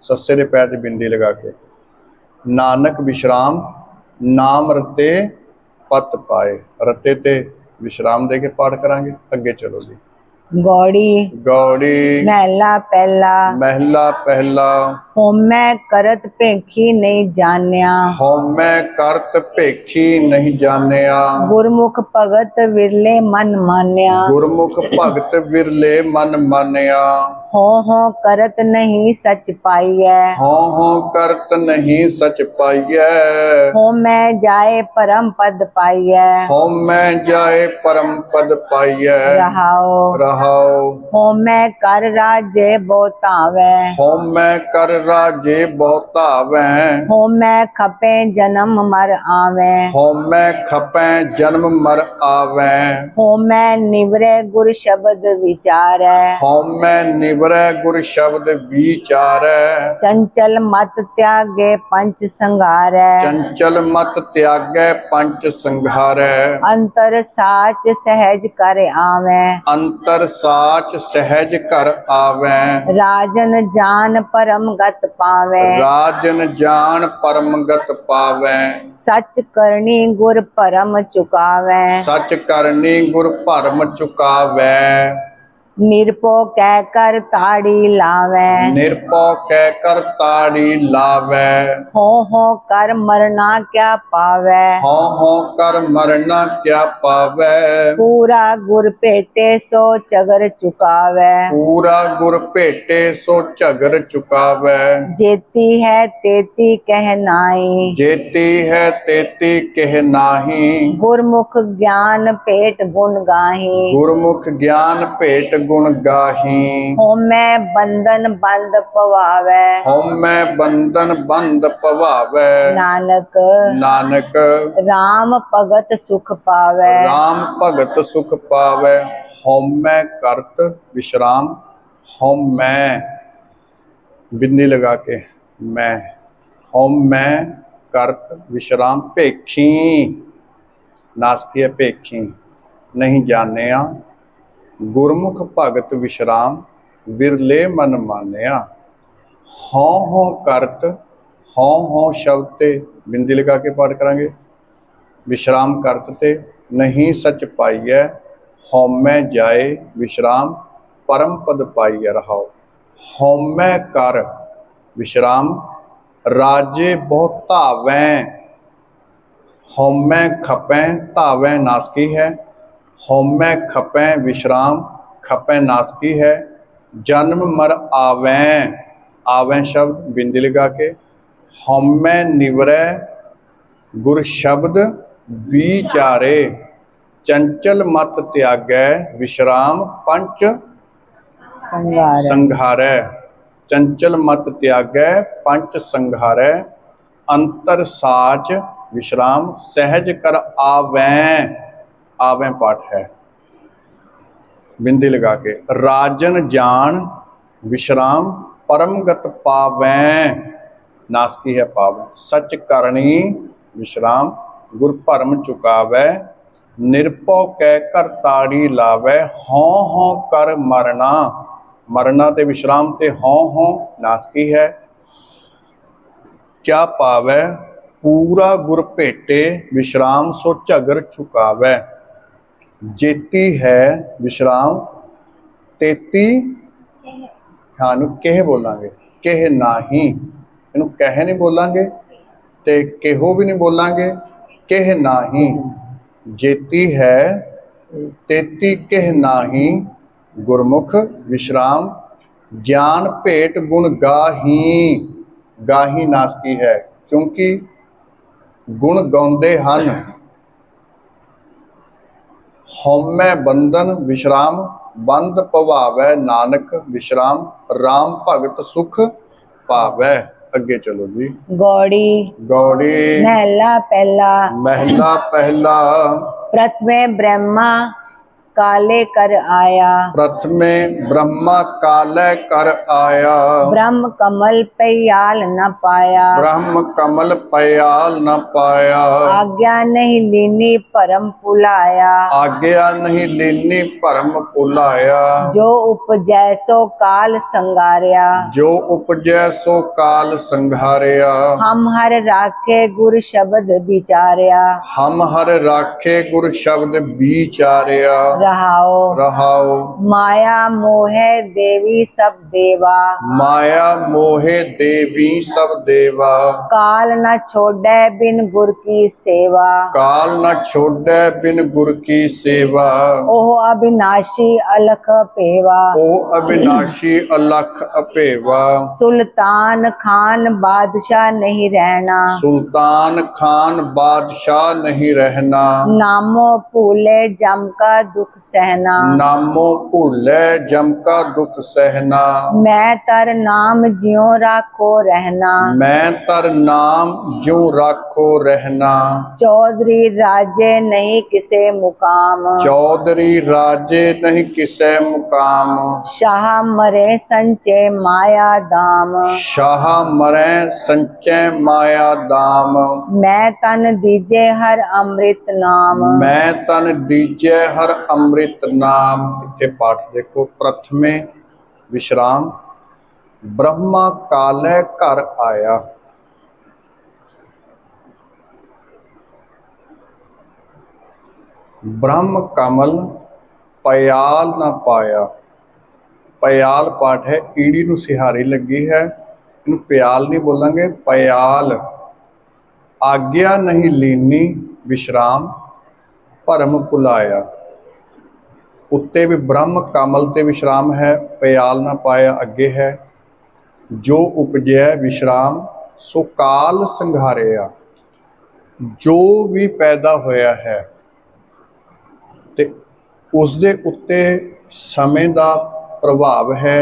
B: सस्से दे पैर ते बिंदी लगा के। नानक विश्राम नाम रते पत पाए, रते ते विश्राम दे के पाठ करांगे। अगे चलो जी।
A: गौड़ी
B: गौड़ी
A: महला पहला,
B: महला पहला।
A: होमै करत भेखी नहीं जानिया,
B: होमै करत भेखी नहीं जानिया।
A: गुरमुख भगत विरले मन मानिया,
B: गुरमुख भगत विरले मन मानिया।
A: हो करत नहीं सच पाइयै,
B: हो करत नहीं सच पाइयै।
A: होमै जाए परम पद पाइयै,
B: होमै जाए परम पद पाइयै।
A: रहाओ
B: रहाओ
A: होमै कर राजे बहुतावै,
B: होमै कर राजे बहुतावै।
A: होमै खपे जन्म मर आवे,
B: होमै खपै जन्म मर आवै।
A: होमै निवरे गुर शब्द विचारै,
B: होमै निवरै गुर शब्द विचारै।
A: चंचल मत त्यागे पंच संगारै,
B: चंचल मत त्यागै पंच संघारै।
A: अंतर साच सहज कर आवे,
B: अंतर साच सहज कर आवै।
A: राजन जान परम गत पावे,
B: राजन जान परम गत पावै।
A: सच करनी गुर परम चुकावे,
B: सच करनी गुर भरम चुकावै।
A: निरपो कह कर ताड़ी लावे,
B: निरपौ कह कर ताड़ी लावै।
A: हो कर मरना क्या पावे,
B: हो कर मरना क्या पावै।
A: पूरा गुर पेटे सो चगर चुकावे,
B: पूरा गुर भेटे सो झगर चुकावै।
A: जेती है तेती कह नाई,
B: जेती है तेती कह नाही।
A: गुरमुख ज्ञान पेट गुण गाही,
B: गुरमुख ज्ञान भेट गुण गाही।
A: होमै बंधन बंद पवावे,
B: होमै बंधन बंद पवावै।
A: नानक
B: नानक
A: राम भगत सुख पावे,
B: राम भगत सुख पावै। होमै करत विश्राम, होमै बिंदी लगा के मैं, होमै करत विश्राम भेखी, नासकी है भेखी नहीं जानिया। गुरमुख भगत विश्राम विरले मन मानिया। हों करत, हों शब्द ते बिंदी लगा के पाठ करांगे। विश्राम करत ते नहीं सच पाइयै, होमै जाए विश्राम परम पद पाइयै। रहाओ होमै कर विश्राम राजे बहुत धावैं। होमै खपै, धावैं नासकी है। होमै खपै विश्राम, खपै नासकी है। जन्म मर आवैं, आवैं शब्द बिंदी लगा के। हौमै निवरै गुर शब्द विचारे, चंचल मत त्यागै विश्राम पंच
A: संगार
B: संघारै। चंचल मत त्यागै पंच संघारै, अंतर साच विश्राम सहज कर आवैं। आवैं पाठ है बिंदी लगा के। राजन जान विश्राम परमगत पावैं, नासकी है पावैं। सच करनी विश्राम गुर भरम चुकावै, निरपौ कै कर ताड़ी लावै। हों हों कर मरना, मरना ते विश्राम ते हों हों नासकी है। क्या पावै पूरा गुर भेटे, विश्राम सो झगर चुकावै। जेती है विश्राम तेती, हाँ ਨੂੰ कह बोलांगे, कह नाही, ਇਹਨੂੰ कह नहीं बोलांगे ते केहो भी नहीं बोलांगे, कह नाही। जेती है तेती कह नाही, गुरमुख विश्राम ज्ञान भेट गुण गाही। गाही नासकी है, क्योंकि गुण गाउंदे हन। हौमै बंधन विश्राम बंध पवावै, नानक विश्राम राम भगत सुख पावै। अगे चलो जी।
A: गौड़ी
B: गौड़ी
A: महला पहला।
B: महला पहला।
A: प्रथमे ब्रह्मा काले कर आया,
B: प्रथमे ब्रह्मा काले कर आया।
A: ब्रह्म कमल पयाल न पाया,
B: ब्रह्म कमल पयाल न पाया।
A: आज्ञा नहीं लीनी परम पुलाया,
B: आज्ञा नहीं लीनी परम पुलाया।
A: जो उपजै सो काल संगारिया,
B: जो उपजै सो काल संघारिया।
A: हम हर राखे गुर शब्द विचारिया,
B: हम हर राखे गुर शब्द विचारिया।
A: रहाओ
B: रहाओ
A: माया मोहे देवी सब देवा,
B: माया मोहे देवी सब देवा।
A: काल न छोड़े बिन गुर की सेवा,
B: काल न छोड़े बिन गुर की सेवा।
A: ओह अविनाशी अलख पेवा,
B: ओ अविनाशी अलख अपेवा।
A: सुल्तान खान बादशाह नहीं रहना,
B: सुल्तान खान बादशाह नहीं रहना।
A: नामो भूले जम का दुख सहना,
B: नामो भूले जम का दुख सहना।
A: मैं तर नाम ज्यों राखो रहना,
B: मैं तर नाम ज्यों राखो रहना।
A: चौधरी राजे नहीं किसे मुकाम,
B: चौधरी राजे नहीं किसे मुकाम।
A: शाह मरे संचे माया दाम,
B: शाह मरै संचय माया दाम।
A: मैं तन दीजे हर अमृत नाम,
B: मैं तन दीजे हर अमृत नाम। इत्थे पाठ देखो। प्रथमे विश्राम ब्रह्मा काले घर आया। ब्रह्म कमल पयाल न पाया। पयाल पाठ है, ईड़ी नूं सिहारी लगी है, इनू प्याल नहीं बोलांगे, पयाल। आज्ञा नहीं लीनी विश्राम भरम भुलाया। उत्ते भी ब्रह्म कमल ते विश्राम है, पयाल ना पाया अगे है। जो उपजै विश्राम सो काल संघारिया। जो भी पैदा होया है ते उस दे उत्ते समय दा प्रभाव है,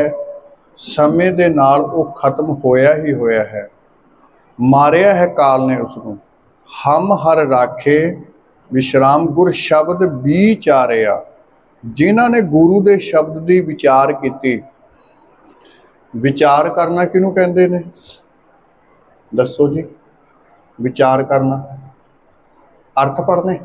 B: समय दे नाल वो खत्म होया ही होया है, मारिया है काल ने उसनों। हम हर राखे विश्राम गुर शब्द विचारिया। जिन्हां ने गुरु दे शब्द दी विचार की। विचार करना किनू कहंदे ने, दसो जी। विचार करना अर्थ पढ़ने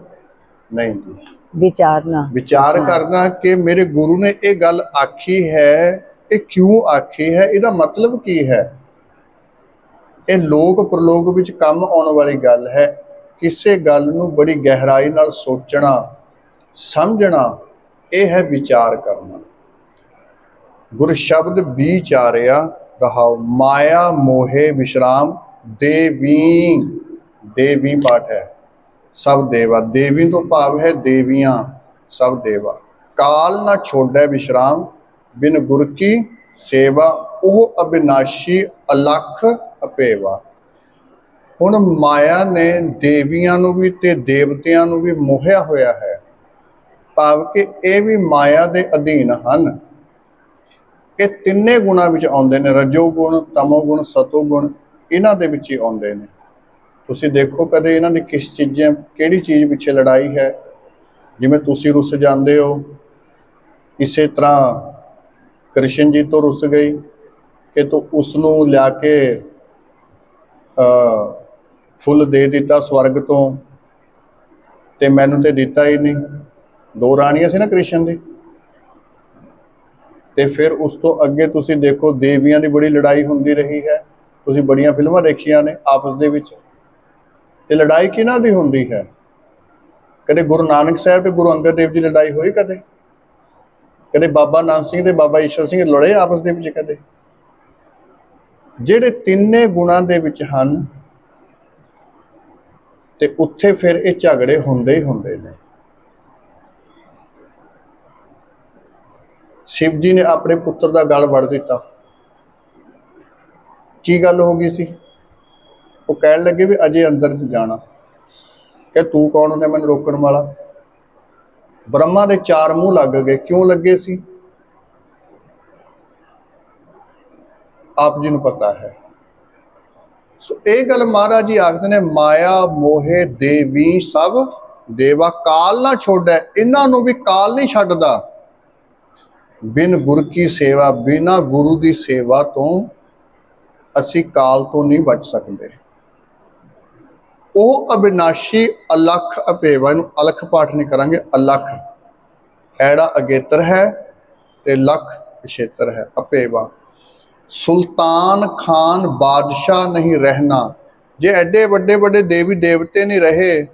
B: नहीं जी,
A: विचारना
B: विचार करना कि मेरे गुरु ने ये गल आखी है, ये क्यों आखी है, इसदा मतलब की है। ये लोक प्रलोक विच काम आने वाली गल है। किसी गल नूं बड़ी गहराई नाल सोचना समझना, यह है विचार करना। गुर शब्द विचारिया रहाओ। माया मोहे विश्राम देवी। देवी पाठ है, सब देवा। देवी तो भाव है देवियां, सब देवा। काल ना छोड़े विश्राम बिन गुर की सेवा, ओह अविनाशी अलख अपेवा। ਹੁਣ ਮਾਇਆ ਨੇ ਦੇਵੀਆਂ ਨੂੰ ਵੀ ਤੇ ਦੇਵਤਿਆਂ ਨੂੰ ਵੀ ਮੋਹਿਆ ਹੋਇਆ ਹੈ, ਭਾਵ ਕਿ ਇਹ ਵੀ ਮਾਇਆ ਦੇ ਅਧੀਨ ਹਨ। ਇਹ ਤਿੰਨੇ ਗੁਣਾਂ ਵਿੱਚ ਆਉਂਦੇ ਨੇ, ਰਜੋ ਗੁਣ, ਤਮੋ ਗੁਣ, ਸਤੋ ਗੁਣ, ਇਹਨਾਂ ਦੇ ਵਿੱਚ ਹੀ ਆਉਂਦੇ ਨੇ। ਤੁਸੀਂ ਦੇਖੋ ਕਦੇ ਇਹਨਾਂ ਦੀ ਕਿਸ ਚੀਜ਼ਾਂ, ਕਿਹੜੀ ਚੀਜ਼ ਪਿੱਛੇ ਲੜਾਈ ਹੈ। ਜਿਵੇਂ ਤੁਸੀਂ ਰੁੱਸ ਜਾਂਦੇ ਹੋ, ਇਸੇ ਤਰ੍ਹਾਂ ਕ੍ਰਿਸ਼ਨ ਜੀ ਤੋਂ ਰੁੱਸ ਗਈ ਕਿ ਤੂੰ ਉਸ ਨੂੰ ਲਿਆ ਕੇ ਫੁੱਲ ਦੇ ਦਿੱਤਾ ਸਵਰਗ ਤੋਂ, ਤੇ ਮੈਨੂੰ ਤੇ ਦਿੱਤਾ ਹੀ ਨਹੀਂ। ਦੋ ਰਾਣੀਆਂ ਸੀ ਨਾ ਕ੍ਰਿਸ਼ਨ ਦੀ। ਤੇ ਫਿਰ ਉਸ ਤੋਂ ਅੱਗੇ ਤੁਸੀਂ ਦੇਖੋ ਦੇਵੀਆਂ ਦੀ ਬੜੀ ਲੜਾਈ ਹੁੰਦੀ ਰਹੀ ਹੈ। ਤੁਸੀਂ ਬੜੀਆਂ ਫਿਲਮਾਂ ਦੇਖੀਆਂ ਨੇ ਆਪਸ ਦੇ ਵਿੱਚ। ਤੇ ਲੜਾਈ ਕਿਹਨਾਂ ਦੀ ਹੁੰਦੀ ਹੈ? ਕਦੇ ਗੁਰੂ ਨਾਨਕ ਸਾਹਿਬ ਤੇ ਗੁਰੂ ਅੰਗਦ ਦੇਵ ਦੀ ਲੜਾਈ ਹੋਈ? ਕਦੇ ਬਾਬਾ ਨਾਨਕ ਸਿੰਘ ਤੇ ਬਾਬਾ ਈਸ਼ਰ ਸਿੰਘ ਲੜੇ ਆਪਸ ਦੇ ਵਿੱਚ? ਕਦੇ? ਜਿਹੜੇ ਤਿੰਨੇ ਗੁਣਾਂ ਦੇ ਵਿੱਚ ਹਨ, ਤੇ ਉੱਥੇ ਫਿਰ ਇਹ ਝਗੜੇ ਹੁੰਦੇ ਹੀ ਹੁੰਦੇ ਨੇ। शिव जी ने अपने पुत्र का गल वड़ दिता। की गल हो गई सी? वो कह लगे भी अजे अंदर जाना, कि तू कौन है मैनूं रोकण वाला? ब्रह्मा के 4 मूँह लग गए। क्यों लगे सी? आप जी नूं पता है। सो ये गल महाराज जी आखते ने, माया मोहे देवी सब देवा, काल ना छोड़े। इन्हां नूं भी काल नहीं छड्डदा। बिन गुर की सेवा, बिना गुरु की सेवा तो असी काल तो नहीं बच सकते। ਉਹ ਅਬਿਨਾਸ਼ੀ ਅਲਖ ਅਭੇਵਾ, ਇਹਨੂੰ ਅਲਖ ਪਾਠ ਨਹੀਂ ਕਰਾਂਗੇ, ਅਲਖ ਐੜਾ ਅਗੇਤਰ ਹੈ ਤੇ ਲਖ ਪਿਛੇਤਰ ਹੈ, ਅਭੇਵਾ। ਸੁਲਤਾਨ ਖਾਨ ਬਾਦਸ਼ਾਹ नहीं रहना। ਜੇ ਐਡੇ ਵੱਡੇ ਵੱਡੇ ਦੇਵੀ ਦੇਵਤੇ नहीं ਰਹੇ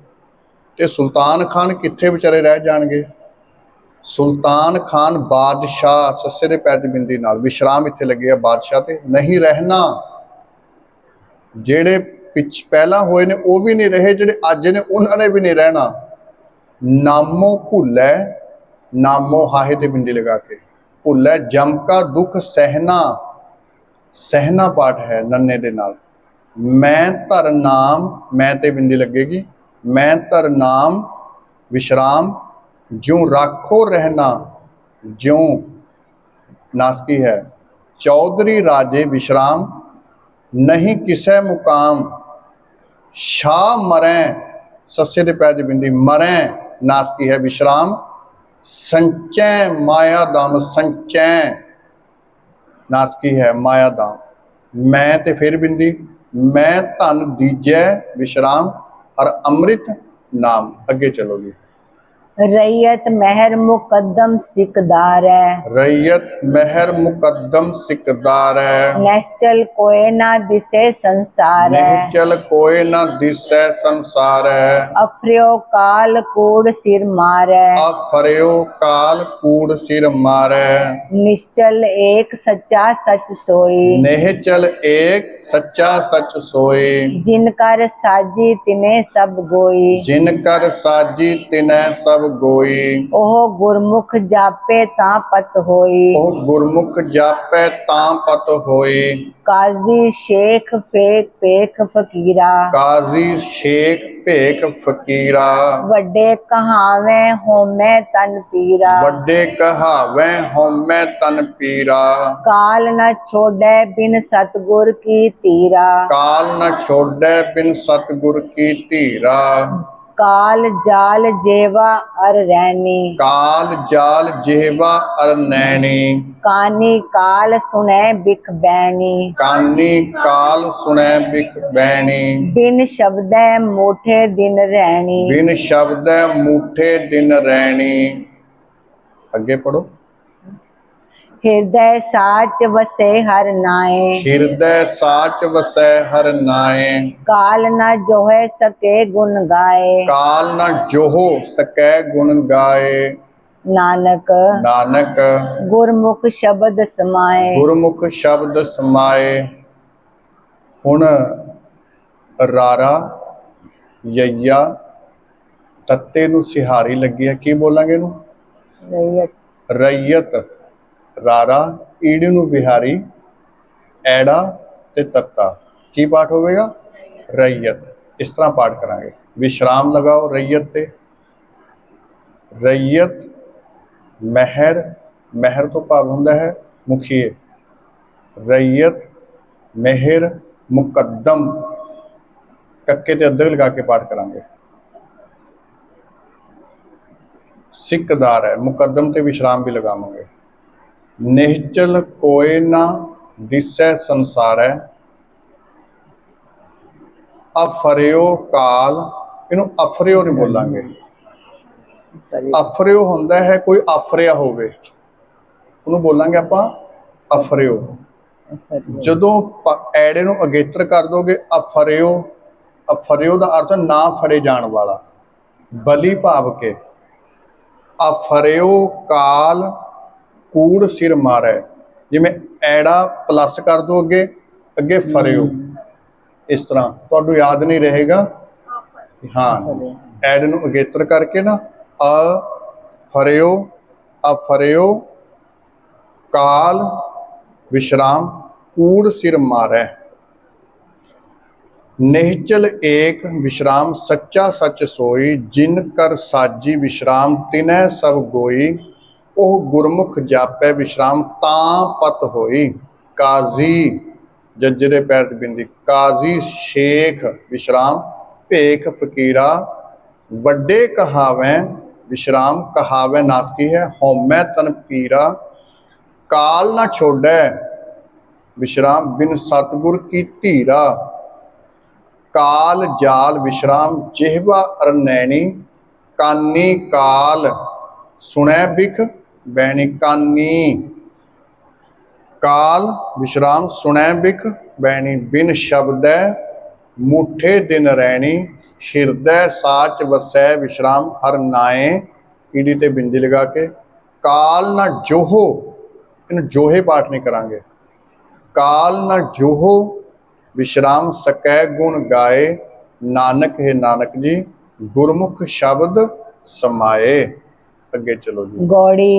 B: ਤੇ ਸੁਲਤਾਨ ਖਾਨ ਕਿੱਥੇ ਵਿਚਾਰੇ ਰਹਿ ਜਾਣਗੇ? ਸੁਲਤਾਨ ਖਾਨ ਬਾਦਸ਼ਾਹ, ਸੱਸੇ ਦੇ ਪੈਰ ਦੀ ਬਿੰਦੀ ਨਾਲ ਵਿਸ਼ਰਾਮ ਇੱਥੇ ਲੱਗੇ ਆ, ਬਾਦਸ਼ਾਹ ਤੇ ਨਹੀਂ ਰਹਿਣਾ। ਜਿਹੜੇ ਪਹਿਲਾਂ ਹੋਏ ਨੇ ਉਹ ਵੀ ਨਹੀਂ ਰਹੇ, ਜਿਹੜੇ ਅੱਜ ਨੇ ਉਹਨਾਂ ਨੇ ਵੀ ਨਹੀਂ ਰਹਿਣਾ। ਨਾਮੋ ਭੁੱਲੈ, ਨਾਮੋ ਹਾਹੇ ਤੇ ਬਿੰਦੀ ਲਗਾ ਕੇ, ਭੁੱਲੈ ਜਮ ਕਾ ਦੁੱਖ ਸਹਿਨਾ। ਸਹਿਨਾ ਪਾਠ ਹੈ ਨੰਨੇ ਦੇ ਨਾਲ। ਮੈਂ ਧਰ ਨਾਮ, ਮੈਂ ਤੇ ਬਿੰਦੀ ਲੱਗੇਗੀ, ਮੈਂ ਧਰ ਨਾਮ विश्राम, ज्यों राखो रहना, ज्यों नासकी है। चौधरी राजे विश्राम, नहीं किसे मुकाम। शाह मरें, सस्से दे पैर दी बिंदी, मरें नासकी है विश्राम। संचै माया दाम, संचै नासकी है माया दाम। मैं ते फिर बिंदी, मैं धन दीजै विश्राम, और अमृत नाम। अगे चलो जी।
A: रैयत महर मुकद्दम सिकदार है,
B: रैयत महर मुकद्दम सिकदार है।
A: निश्चल कोय ना दिसे संसार है,
B: निश्चल कोय ना दिसे संसार है।
A: अफ्र्यो काल कूड़ सिर मारै,
B: अफ्र्यो काल कूड़ सिर मारै।
A: निश्चल एक सच्चा सच सोई,
B: निश्चल एक सच्चा सच सोई।
A: जिनकर साजी तिने सब गोई,
B: जिनकर साजी तिनै सब गोई।
A: ओह गुरमुख जापे तां पत होई,
B: ओह गुरमुख जापै तां पत होई।
A: काजी शेख फेक पेख फकीरा,
B: काजी शेख भेख फकीरा।
A: वड्डे कहावे होमे तन पीरा,
B: वड्डे कहावे होमे तन पीरा।
A: काल न छोड़े बिन सतगुर की तीरा,
B: काल न छोड़े बिन सतगुर की धीरा।
A: काल जाल जेवा अर रैनी,
B: काल जाल जेवा अर नैनी।
A: कानी काल सुनै बिख बैनी,
B: कानी काल सुनै बिख बैनी।
A: बिन शब्दै मूठे दिन रैनी,
B: बिन शब्द मूठे दिन रैनी। अगे पढ़ो।
A: हृदय साच वसे हर नाए,
B: हृदय साच वसै हर नाए।
A: काल न जोहे सके गुण गाए,
B: काल न जोहो सकै गुण गाए।
A: नानक
B: नानक
A: गुरमुख शब्द समाए,
B: गुरमुख शब्द समाए। हुण रारा यैया तत्ते नूं सिहारी लगी है। की बोलांगे नूं?
A: रैयत
B: रैयत। रारा ईड़ी नूं बिहारी, ऐड़ा ते तत्ता। की पाठ होवेगा? रैयत, इस तरह पाठ करांगे। विश्राम लगाओ रैयत ते। रैयत महर, महर तो भाव हुंदा है मुखिए। रैयत मेहर मुकद्दम, कक्के ते अद्धक लगा के पाठ करांगे। सिकदार है, मुकद्दम ते विश्राम भी लगावांगे। निश्चल कोय ना दिसै संसारै, अफरियो काल, इनू अफरियो नहीं बोलांगे। अफरियो हुंदा है कोई आफरिया होवे, उन्होंने बोलांगे आपां अफरियो। जदों ऐड़े नूं अगेतर कर दोगे अफरियो, अफरियो का अर्थ ना फड़े जाण वाला, बली भाव के। अफरियो काल कूड़ सिर मारै, जिवें ऐड़ा प्लस कर दो अगे, अगे फरियो, इस तरह तुहानूं याद नहीं रहेगा। हाँ, ऐड नूं अगेतर करके ना अफरियो, अफरियो काल विश्राम कूड़ सिर मारै। निश्चल एक विश्राम सच्चा सच सोई, जिन कर साजी विश्राम तिनै सब गोई। ओह गुरमुख जापै विश्राम तां पत होई। काजी जज्जे दे पैर ते बिंदी। काजी शेख विश्राम भेख फकीरा, वड्डे कहावैं विश्राम कहावै नासकी है होमै तन पीरा। काल ना छोड़ै विश्राम बिन सतगुर की धीरा। काल जाल विश्राम जिह्वा अरनैनी, कानी काल सुनै बिख बैणी। कानी काल विश्राम सुनै बिख बैणी, बिन शब्दै मुठे दिन रैणी। हिरदै साच वसै विश्राम हर नाए, ईडी ते बिंदी लगा के। काल ना जोहो, इन जोहे पाठ नहीं करांगे। काल ना जोहो विश्राम सकै गुण गाए, नानक है नानक जी गुरमुख शब्द समाए। अगे चलो जी।
A: गौड़ी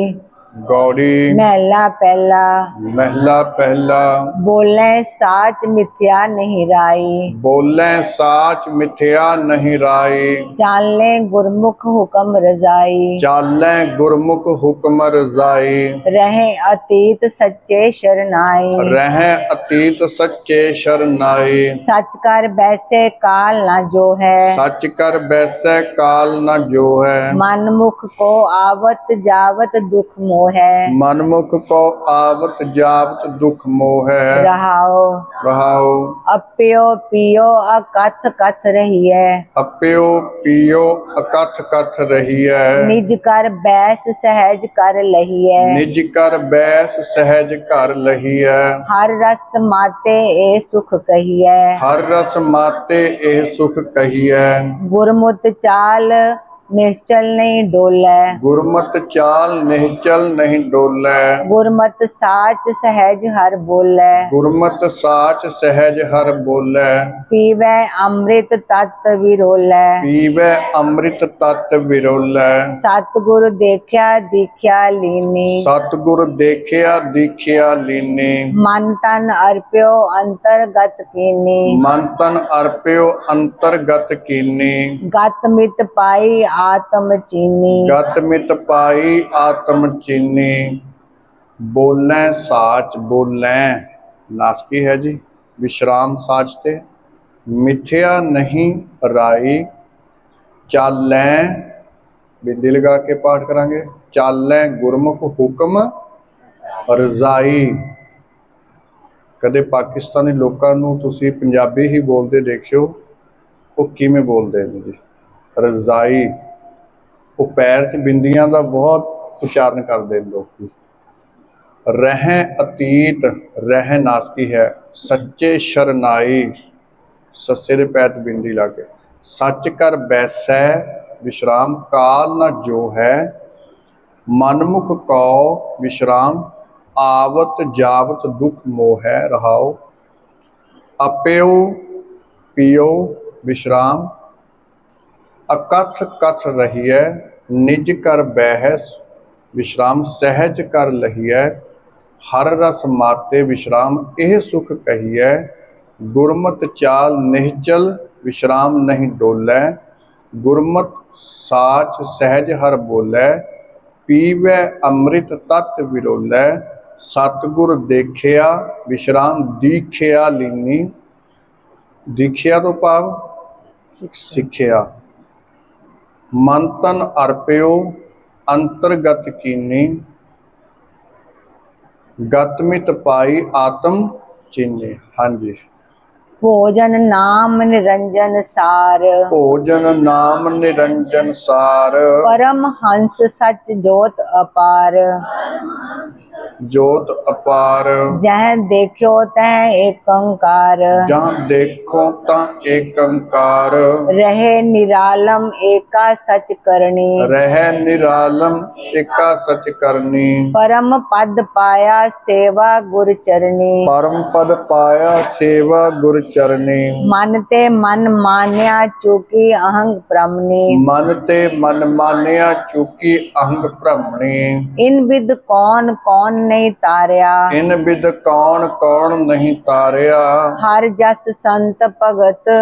B: गौड़ी
A: महला पहला।
B: महला पहला।
A: बोले साच मिथ्या नहीं राई,
B: बोले साच मिथ्या नहीं राई।
A: चाले गुरमुख हुक्म रजाई,
B: चाले गुरमुख हुक्म रजाई।
A: रहे अतीत सच्चे शरनाई,
B: रहे अतीत सच्चे शरनाई।
A: सच कर बैसे काल ना जो है,
B: सच कर बैसे काल न जो है।
A: मनमुख को आवत जावत दुख मोह है,
B: मनमुख को आवत जावत दुख मोह है।
A: रहाओ
B: रहाओ
A: अप्यो पियो अकथ कथ रही है,
B: अप्यो पियो अकथ कथ रही है।
A: निज कर बैस सहज कर लही है,
B: निज कर बैस सहज कर लही है।
A: हर रस माते ए सुख कही है,
B: हर रस माते एह सुख कही है।
A: गुरमुत चाल निश्चल नहीं डोलै,
B: गुरमत चाल निश्चल नहीं डोलै।
A: गुरमत साच सहज हर बोलै,
B: गुरमत साच सहज हर बोलै।
A: पीवै अमृत तत् विरोलै,
B: पीवै अमृत तत् विरोलै।
A: सतगुर देखिया दीख्या लीनी,
B: सतगुर देखिया दीखिया लीनी।
A: मन तन अर्प्यो अंतरगत कीनी,
B: मन तन अर्प्यो अंतरगत कीनी।
A: गत मित पाई आत्म चीनी,
B: गत मित पाई आत्म चीनी। बोलें साच, बोलें नासकी है जी, विश्राम साच ते। मिथ्या नहीं राई, चालें बिंदी लगा के पाठ करांगे। चालें गुरमुख हुक्म रजाई। कदे पाकिस्तानी लोगों नूं तुसीं पंजाबी ही बोलते देखियो, वो किवें बोलते हैं जी, रजाई। वो पैर च बिंदियां का बहुत उच्चारण करते हैं लोग। रह अतीत, रह नासकी है, सच्चे शरनाई, सस्से दे पैर च बिंदी ला के। सच कर बैसै विश्राम काल न जो है, मनमुख कौ विश्राम आवत जावत दुख मोह है। रहाओ अप्यो पियो विश्राम अकथ कथ रही है। निज कर बहस विश्राम सहज कर लही है। हर रस माते विश्राम एह सुख कही है। गुरमत चाल निश्चल विश्राम नहीं डोलै। गुरमत साच सहज हर बोलै। पीवै अमृत तत् विरोलै। सतगुर देखिया विश्राम दीखिया लीनी। दीखिया तो भाव सिक्खिया। मन तन अर्पियो अंतरगत कीनी। गतमित पाई आत्म चीनी। हाँ जी।
A: भोजन नाम निरंजन सार।
B: भोजन नाम निरंजन सार।
A: परम हंस सच जोत अपार।
B: जोत अपार।
A: जह देखो तह एक अंकार।
B: जहाँ देखो तं एक अंकार।
A: रहे निरालम एका सच करनी।
B: रह निरालम एका सच करनी।
A: परम पद पाया सेवा गुर चरनी।
B: परम पद पाया सेवा गुर चरनी।
A: मन ते मन मान्या चूकी अहंग प्रमनी।
B: मन ते मन मानिया चूकी अहंग भ्रमणी।
A: इन विद कौन कौन नहीं तारया।
B: इन विद कौन कौन नहीं तारया।
A: हर जस संत भगत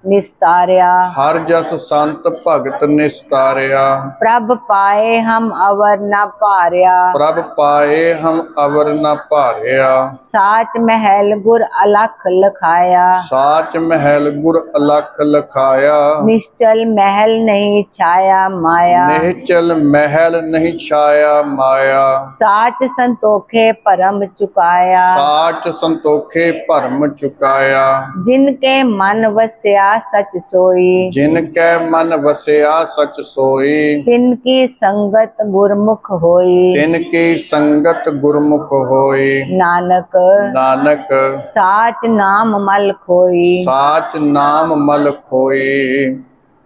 A: निस्तारया।
B: हर जस संत भगत निस्तारया।
A: प्रभ पाए हम अवर न पारया।
B: प्रभ पाए हम अवर न पारया।
A: साच महल गुर अलख लखाया।
B: साच महल गुर अलख लखाया।
A: निश्चल महल नहीं छाया माया।
B: निश्चल महल नहीं छाया माया।
A: साच संतोखे परम चुकाया।
B: साच संतोखे भरम चुकाया।
A: जिनके मन वस्या सच सोई।
B: जिनके मन वसया सच सोई।
A: तिनकी संगत गुरमुख होई।
B: तिनकी संगत गुरमुख होई।
A: नानक
B: नानक
A: साच नाम मल खोई।
B: साच नाम मल खोई।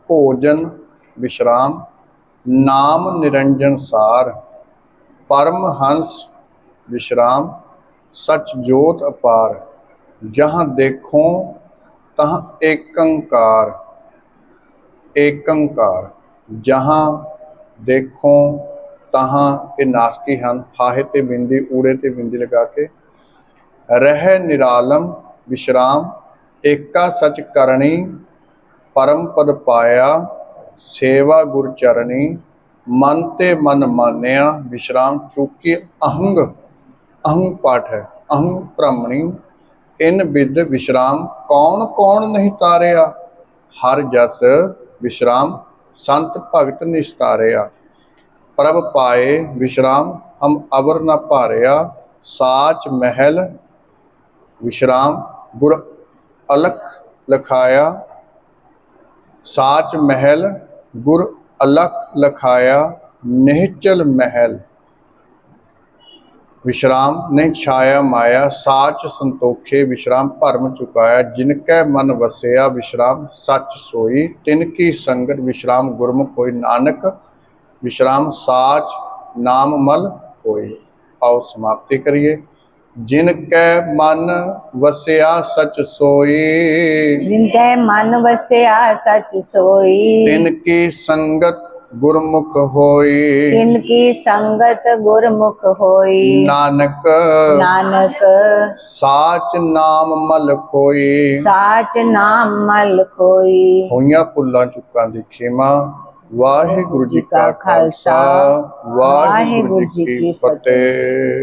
B: भोजन विश्राम नाम निरंजन सार। परम हंस विश्राम सच जोत अपार। जहाँ देखो तहाँ एकंकार। एकंकार जहाँ देखो तहाँ ये नासकी ਹਨ फाहे ते बिंदी ऊड़े ते बिंदी लगा के। रह निरालम विश्राम एका सच करनी। परम पद पाया सेवा गुर चरणी। मन ते मन मान्या विश्राम चूकी अहंग। अहंग पाठ है अहंग भ्रमणी। इन विद विश्राम कौन कौन नहीं तारया। हर जस विश्राम संत भगत निस्तारया। प्रभ पाए विश्राम हम अवर न पारया। साच महल विश्राम गुर अलख लखाया। साच महल गुर अलख लखाया। निश्चल महल विश्राम नहीं छाया माया। साच संतोखे विश्राम भरम चुकाया। जिनकै मन वसया विश्राम सच सोई। तिनकी संगत विश्राम गुरमुख होई। नानक विश्राम साच नाम मल होई। आओ समाप्ति करिए। जिनकै मन वसया सच सोई।
A: जिनके मन वस्या सच सोई।
B: तिनकी संगत गुरमुख होई।
A: तिनकी संगत गुरमुख होई।
B: नानक
A: नानक
B: साच नाम मल खोई।
A: साच नाम मल खोई।
B: होइयां भुल्लां चुक्कां दी खेमा। वाहिगुरु जी का खालसा वाहिगुरु जी की फतेह।